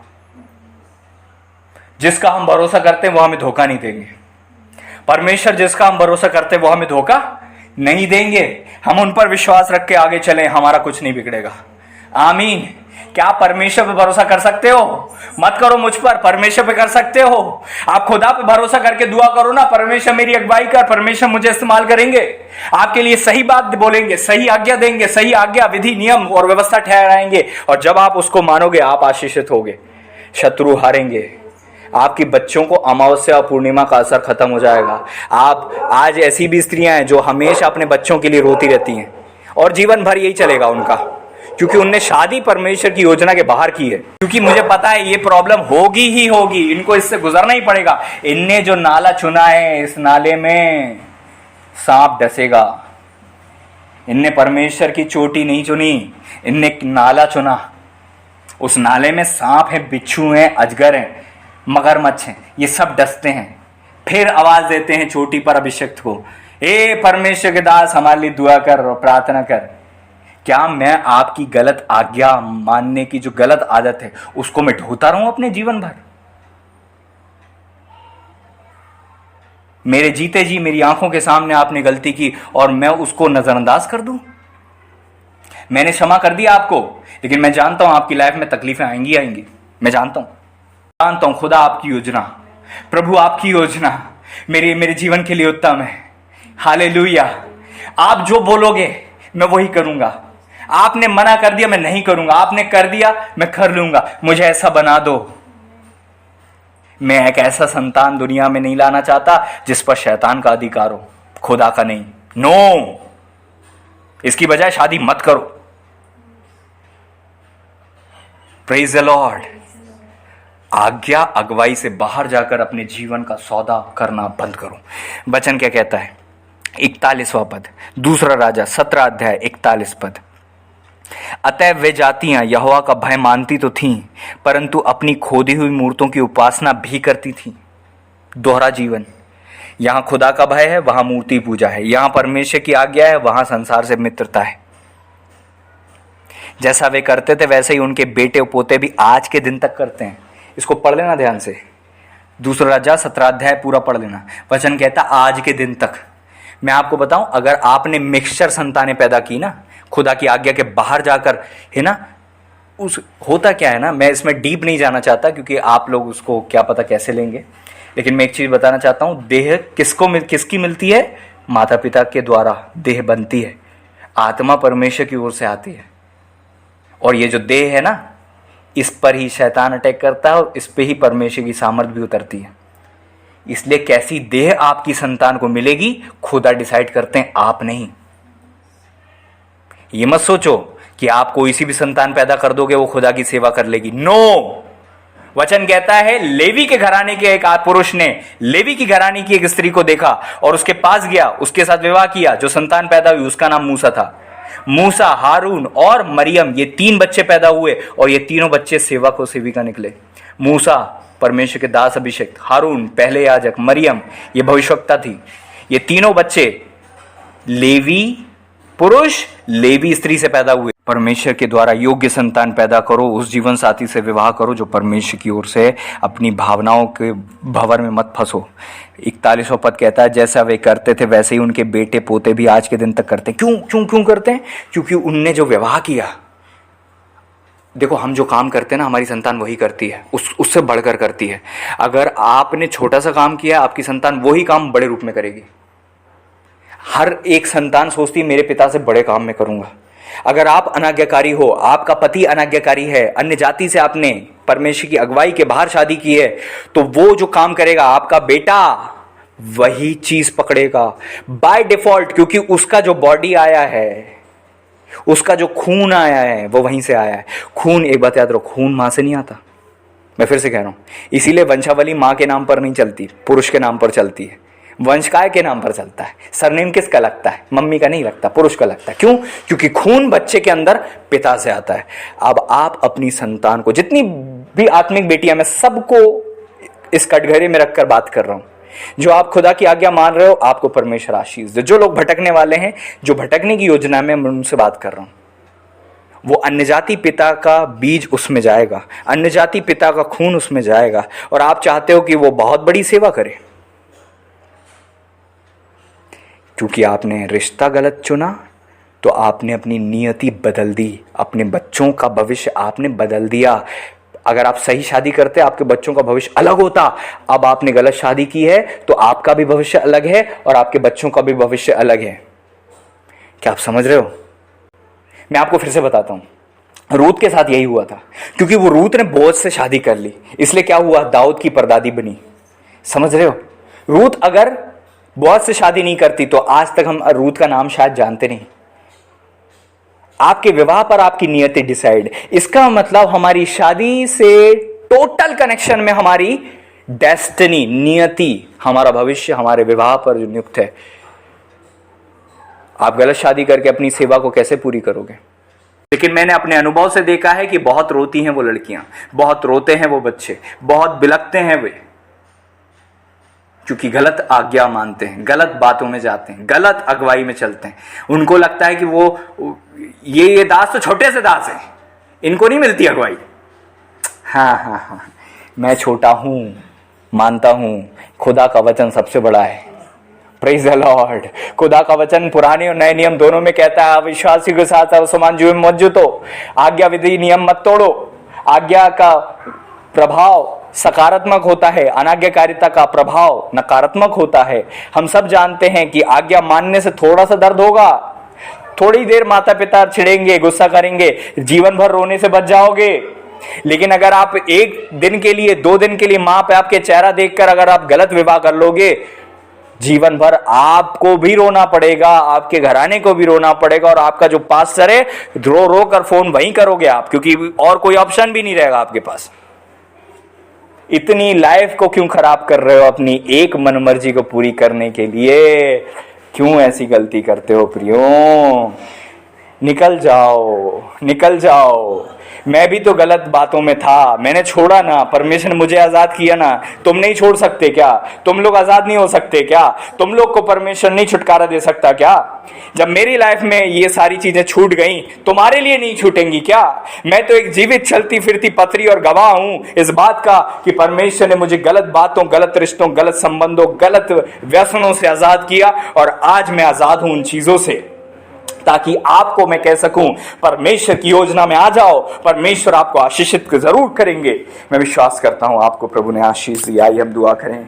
जिसका हम भरोसा करते हैं वो हमें धोखा नहीं देंगे। परमेश्वर जिसका हम भरोसा करते हैं वो हमें धोखा नहीं देंगे। हम उन पर विश्वास रख के आगे चलें, हमारा कुछ नहीं बिगड़ेगा। आमीन। क्या परमेश्वर पे भरोसा कर सकते हो? मत करो मुझ पर, परमेश्वर पे कर सकते हो। आप खुदा पे भरोसा करके दुआ करो ना, परमेश्वर मेरी अगुवाई कर, परमेश्वर मुझे इस्तेमाल करेंगे, आपके लिए सही बात बोलेंगे, सही आज्ञा देंगे, सही आज्ञा, विधि, नियम और व्यवस्था ठहराएंगे। और जब आप उसको मानोगे आप आशीषित होगे, शत्रु हारेंगे। आपके बच्चों को अमावस्या और पूर्णिमा का असर खत्म हो जाएगा। आप आज ऐसी भी स्त्रियां हैं जो हमेशा अपने बच्चों के लिए रोती रहती हैं और जीवन भर यही चलेगा उनका, क्योंकि उनने शादी परमेश्वर की योजना के बाहर की है। क्योंकि मुझे पता है ये प्रॉब्लम होगी ही होगी, इनको इससे गुजरना ही पड़ेगा। इनने जो नाला चुना है, इस नाले में सांप डसेगा। इनने परमेश्वर की चोटी नहीं चुनी, इनने नाला चुना। उस नाले में सांप है, बिच्छू हैं, अजगर हैं, मगरमच्छ हैं, ये सब डसते हैं। फिर आवाज देते हैं चोटी पर अभिषिक्त को, ए परमेश्वर के दास हमारे लिए दुआ कर और प्रार्थना कर। क्या मैं आपकी गलत आज्ञा मानने की जो गलत आदत है उसको मैं ढोता रहूं अपने जीवन भर? मेरे जीते जी मेरी आंखों के सामने आपने गलती की और मैं उसको नजरअंदाज कर दूं? मैंने क्षमा कर दिया आपको, लेकिन मैं जानता हूं आपकी लाइफ में तकलीफें आएंगी। मैं जानता हूं खुदा आपकी योजना, प्रभु आपकी योजना मेरे जीवन के लिए उत्तम है। हालेलुया। आप जो बोलोगे मैं वही करूंगा। आपने मना कर दिया मैं नहीं करूंगा, आपने कर दिया मैं कर लूंगा। मुझे ऐसा बना दो। मैं एक ऐसा संतान दुनिया में नहीं लाना चाहता जिस पर शैतान का अधिकार हो, खुदा का नहीं। नो, इसकी बजाय शादी मत करो। Praise the Lord. आज्ञा अगुवाई से बाहर जाकर अपने जीवन का सौदा करना बंद करो। वचन क्या कहता है? 41वां पद, दूसरा राजा 17 अध्याय 41 पद। अतः वे जातियां यहोवा का भय मानती तो थीं, परंतु अपनी खोदी हुई मूर्तों की उपासना भी करती थीं। दोहरा जीवन। यहां खुदा का भय है, वहां मूर्ति पूजा है। यहां परमेश्वर की आज्ञा है, वहां संसार से मित्रता है। जैसा वे करते थे वैसे ही उनके बेटे पोते भी आज के दिन तक करते हैं। इसको पढ़ लेना ध्यान से, दूसरा राजा 17 अध्याय पूरा पढ़ लेना। वचन कहता आज के दिन तक। मैं आपको बताऊं, अगर आपने मिक्सचर संतानें पैदा की ना खुदा की आज्ञा के बाहर जाकर, है ना, उस होता क्या है ना, मैं इसमें डीप नहीं जाना चाहता क्योंकि आप लोग उसको क्या पता कैसे लेंगे, लेकिन मैं एक चीज बताना चाहता हूं। देह किसकी मिलती है? माता पिता के द्वारा देह बनती है। आत्मा परमेश्वर की ओर से आती है, और ये जो देह है ना, इस पर ही शैतान अटैक करता है और इस पे ही परमेश्वर की सामर्थ्य भी उतरती है। इसलिए कैसी देह आपकी संतान को मिलेगी खुदा डिसाइड करते हैं, आप नहीं। ये मत सोचो कि आप कोई सी भी संतान पैदा कर दोगे वो खुदा की सेवा कर लेगी। नो, वचन कहता है लेवी के घराने के एक पुरुष ने लेवी की घराने की एक स्त्री को देखा और उसके पास गया, उसके साथ विवाह किया। जो संतान पैदा हुई उसका नाम मूसा था। मूसा, हारून और मरियम, ये 3 बच्चे पैदा हुए और ये तीनों बच्चे सेवक और सेविका निकले। मूसा परमेश्वर के दास अभिषेक, हारून पहले याजक, मरियम ये भविष्यवक्ता थी। ये तीनों बच्चे लेवी पुरुष, लेवी स्त्री से पैदा हुए। परमेश्वर के द्वारा योग्य संतान पैदा करो, उस जीवन साथी से विवाह करो जो परमेश्वर की ओर से। अपनी भावनाओं के भंवर में मत फंसो। 41वां पद कहता है जैसा वे करते थे वैसे ही उनके बेटे पोते भी आज के दिन तक करते हैं। क्यों करते हैं? क्योंकि उनने जो विवाह किया। देखो, हम जो काम करते हैं ना, हमारी संतान वही करती है, उससे बढ़कर करती है। अगर आपने छोटा सा काम किया, आपकी संतान वही काम बड़े रूप में करेगी। हर एक संतान सोचती है मेरे पिता से बड़े काम मैं करूंगा। अगर आप अनाज्ञाकारी हो, आपका पति अनाज्ञाकारी है, अन्य जाति से आपने परमेश्वर की अगुवाई के बाहर शादी की है, तो वो जो काम करेगा आपका बेटा वही चीज पकड़ेगा बाय डिफॉल्ट, क्योंकि उसका जो बॉडी आया है, उसका जो खून आया है वो वहीं से आया है। खून, एक बात याद रखो, खून मां से नहीं आता। मैं फिर से कह रहा हूं, इसीलिए वंशावली मां के नाम पर नहीं चलती, पुरुष के नाम पर चलती है। वंश काय के नाम पर चलता है। सरनेम किसका लगता है? मम्मी का नहीं लगता, पुरुष का लगता है। क्यों? क्योंकि खून बच्चे के अंदर पिता से आता है। अब आप अपनी संतान को, जितनी भी आत्मिक बेटियां, मैं सबको इस कटघरे में रखकर बात कर रहा हूं। जो आप खुदा की आज्ञा मान रहे हो, आपको परमेश्वर आशीष दे। जो लोग भटकने वाले हैं, जो भटकने की योजना में, मैं उनसे बात कर रहा हूं। वो अन्य जाति पिता का बीज उसमें जाएगा, अन्य जाति पिता का खून उसमें जाएगा, और आप चाहते हो कि वो बहुत बड़ी सेवा करे, क्योंकि आपने रिश्ता गलत चुना तो आपने अपनी नियति बदल दी, अपने बच्चों का भविष्य आपने बदल दिया। अगर आप सही शादी करते आपके बच्चों का भविष्य अलग होता। अब आपने गलत शादी की है तो आपका भी भविष्य अलग है और आपके बच्चों का भी भविष्य अलग है। क्या आप समझ रहे हो? मैं आपको फिर से बताता हूं। रूत के साथ यही हुआ था, क्योंकि वो रूत ने बोअज से शादी कर ली, इसलिए क्या हुआ, दाऊद की परदादी बनी। समझ रहे हो? रूत अगर बोअज से शादी नहीं करती तो आज तक हम रूत का नाम शायद जानते नहीं। आपके विवाह पर आपकी नियति डिसाइड, इसका मतलब हमारी शादी से टोटल कनेक्शन में हमारी डेस्टिनी, नियति, हमारा भविष्य हमारे विवाह पर जो नियुक्त है। आप गलत शादी करके अपनी सेवा को कैसे पूरी करोगे? लेकिन मैंने अपने अनुभव से देखा है कि बहुत रोती हैं वो लड़कियां, बहुत रोते हैं वो बच्चे, बहुत बिलखते हैं वे, क्योंकि गलत आज्ञा मानते हैं, गलत बातों में जाते हैं, गलत अगुवाई में चलते हैं। उनको लगता है कि वो ये दास तो छोटे से दास हैं, इनको नहीं मिलती अगुवाई। हाँ, मैं छोटा हूं, मानता हूं, खुदा का वचन सबसे बड़ा है। Praise the Lord. खुदा का वचन पुराने और नए नियम दोनों में कहता है, अविश्वासी के साथ असमान जीवन मत जुतो, आज्ञा विधि नियम मत तोड़ो। आज्ञा का प्रभाव सकारात्मक होता है, अनाज्ञाकारिता का प्रभाव नकारात्मक होता है। हम सब जानते हैं कि आज्ञा मानने से थोड़ा सा दर्द होगा, थोड़ी देर माता पिता छिड़ेंगे, गुस्सा करेंगे, जीवन भर रोने से बच जाओगे। लेकिन अगर आप एक दिन के लिए, 2 दिन के लिए मां पे आपके चेहरा देखकर अगर आप गलत विवाह कर लोगे, जीवन भर आपको भी रोना पड़ेगा, आपके घराने को भी रोना पड़ेगा, और आपका जो पास्टर है रो रो कर फोन वहीं करोगे आप, क्योंकि और कोई ऑप्शन भी नहीं रहेगा आपके पास। इतनी लाइफ को क्यों खराब कर रहे हो अपनी एक मनमर्जी को पूरी करने के लिए? क्यों ऐसी गलती करते हो प्रियो? निकल जाओ, निकल जाओ। मैं भी तो गलत बातों में था, मैंने छोड़ा ना, परमेश्वर ने मुझे आजाद किया ना। तुम नहीं छोड़ सकते क्या? तुम लोग आजाद नहीं हो सकते क्या? तुम लोग को परमेश्वर नहीं छुटकारा दे सकता क्या? जब मेरी लाइफ में ये सारी चीजें छूट गई, तुम्हारे लिए नहीं छूटेंगी क्या? मैं तो एक जीवित चलती फिरती पत्री और गवाह हूं इस बात का कि परमेश्वर ने मुझे गलत बातों, गलत रिश्तों, गलत संबंधों, गलत व्यसनों से आजाद किया, और आज मैं आजाद हूं उन चीजों से, ताकि आपको मैं कह सकूं परमेश्वर की योजना में आ जाओ, परमेश्वर आपको आशीषित जरूर करेंगे। मैं विश्वास करता हूं आपको प्रभु ने आशीष दी। आइए हम दुआ करें।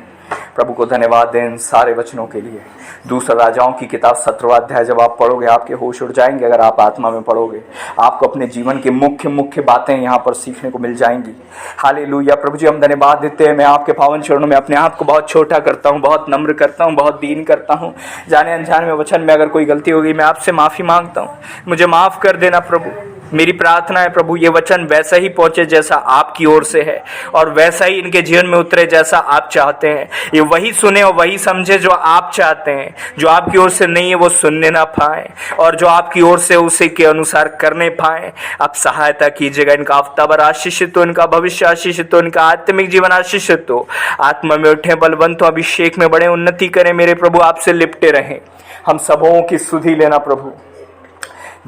प्रभु को धन्यवाद दें इन सारे वचनों के लिए। दूसरा राजाओं की किताब 17वां अध्याय जब आप पढ़ोगे आपके होश उड़ जाएंगे। अगर आप आत्मा में पढ़ोगे आपको अपने जीवन की मुख्य मुख्य बातें यहाँ पर सीखने को मिल जाएंगी। हालेलुया। प्रभु जी हम धन्यवाद देते हैं। मैं आपके पावन चरणों में अपने आप को बहुत छोटा करता हूँ, बहुत नम्र करता हूँ, बहुत दीन करता हूँ। जाने अनजाने में वचन में अगर कोई गलती होगी मैं आपसे माफी मांगता हूँ, मुझे माफ कर देना प्रभु। मेरी प्रार्थना है प्रभु ये वचन वैसा ही पहुंचे जैसा आपकी ओर से है, और वैसा ही इनके जीवन में उतरे जैसा आप चाहते हैं। ये वही सुने और वही समझे जो आप चाहते हैं। जो आपकी ओर से नहीं है वो सुनने ना पाए, और जो आपकी ओर से उसी के अनुसार करने पाए। आप सहायता कीजिएगा। इनका हफ्ता भर आशीषित हो, इनका भविष्य आशीषित हो, इनका आत्मिक जीवन आशीषित हो। आत्मा में उठे, बलवंत हो, अभिषेक में बढ़े, उन्नति करें मेरे प्रभु। आपसे लिपटे रहें। हम सबों की सुधि लेना प्रभु।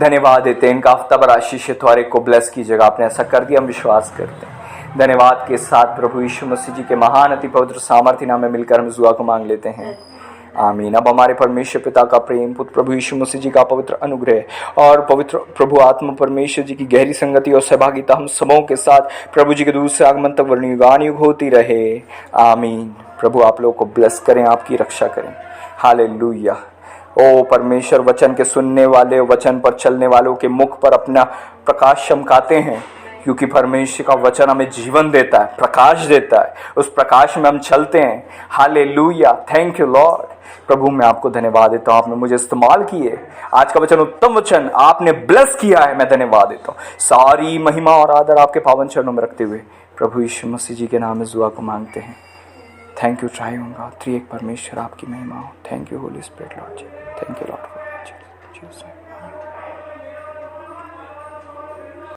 धन्यवाद देते हैं। इनका हफ्ता भर आशीषित हो, हर एक को ब्लेस कीजिएगा। आपने ऐसा कर दिया, हम विश्वास करते हैं। धन्यवाद के साथ प्रभु यीशु मसीह जी के महान अति पवित्र सामर्थ्य नाम में मिलकर हम दुआ को मांग लेते हैं। आमीन। अब हमारे परमेश्वर पिता का प्रेम, पुत्र प्रभु यीशु मसीह जी का पवित्र अनुग्रह और पवित्र प्रभु आत्मा परमेश्वर जी की गहरी संगति और सहभागिता हम सबों के साथ प्रभु जी के दूसरे आगमन तक वर्णयुगानुयुग होती रहे। आमीन। प्रभु आप लोगों को ब्लेस करें, आपकी रक्षा करें। हालेलुया। ओ परमेश्वर वचन के सुनने वाले, वचन पर चलने वालों के मुख पर अपना प्रकाश चमकाते हैं, क्योंकि परमेश्वर का वचन हमें जीवन देता है, प्रकाश देता है। उस प्रकाश में हम चलते हैं। हालेलुया। Thank you lord. प्रभु मैं आपको धन्यवाद देता हूँ, आपने मुझे इस्तेमाल किए। आज का वचन उत्तम वचन आपने ब्लेस किया है, मैं धन्यवाद देता हूँ। सारी महिमा और आदर आपके पावन चरणों में रखते हुए प्रभु यीशु मसीह जी के नाम में दुआ को मांगते हैं। थैंक यू ट्राइयून गॉड, त्रिएक परमेश्वर आपकी महिमा हो। Thank you Holy Spirit Lord ji. Thank you, Lord, for Jesus.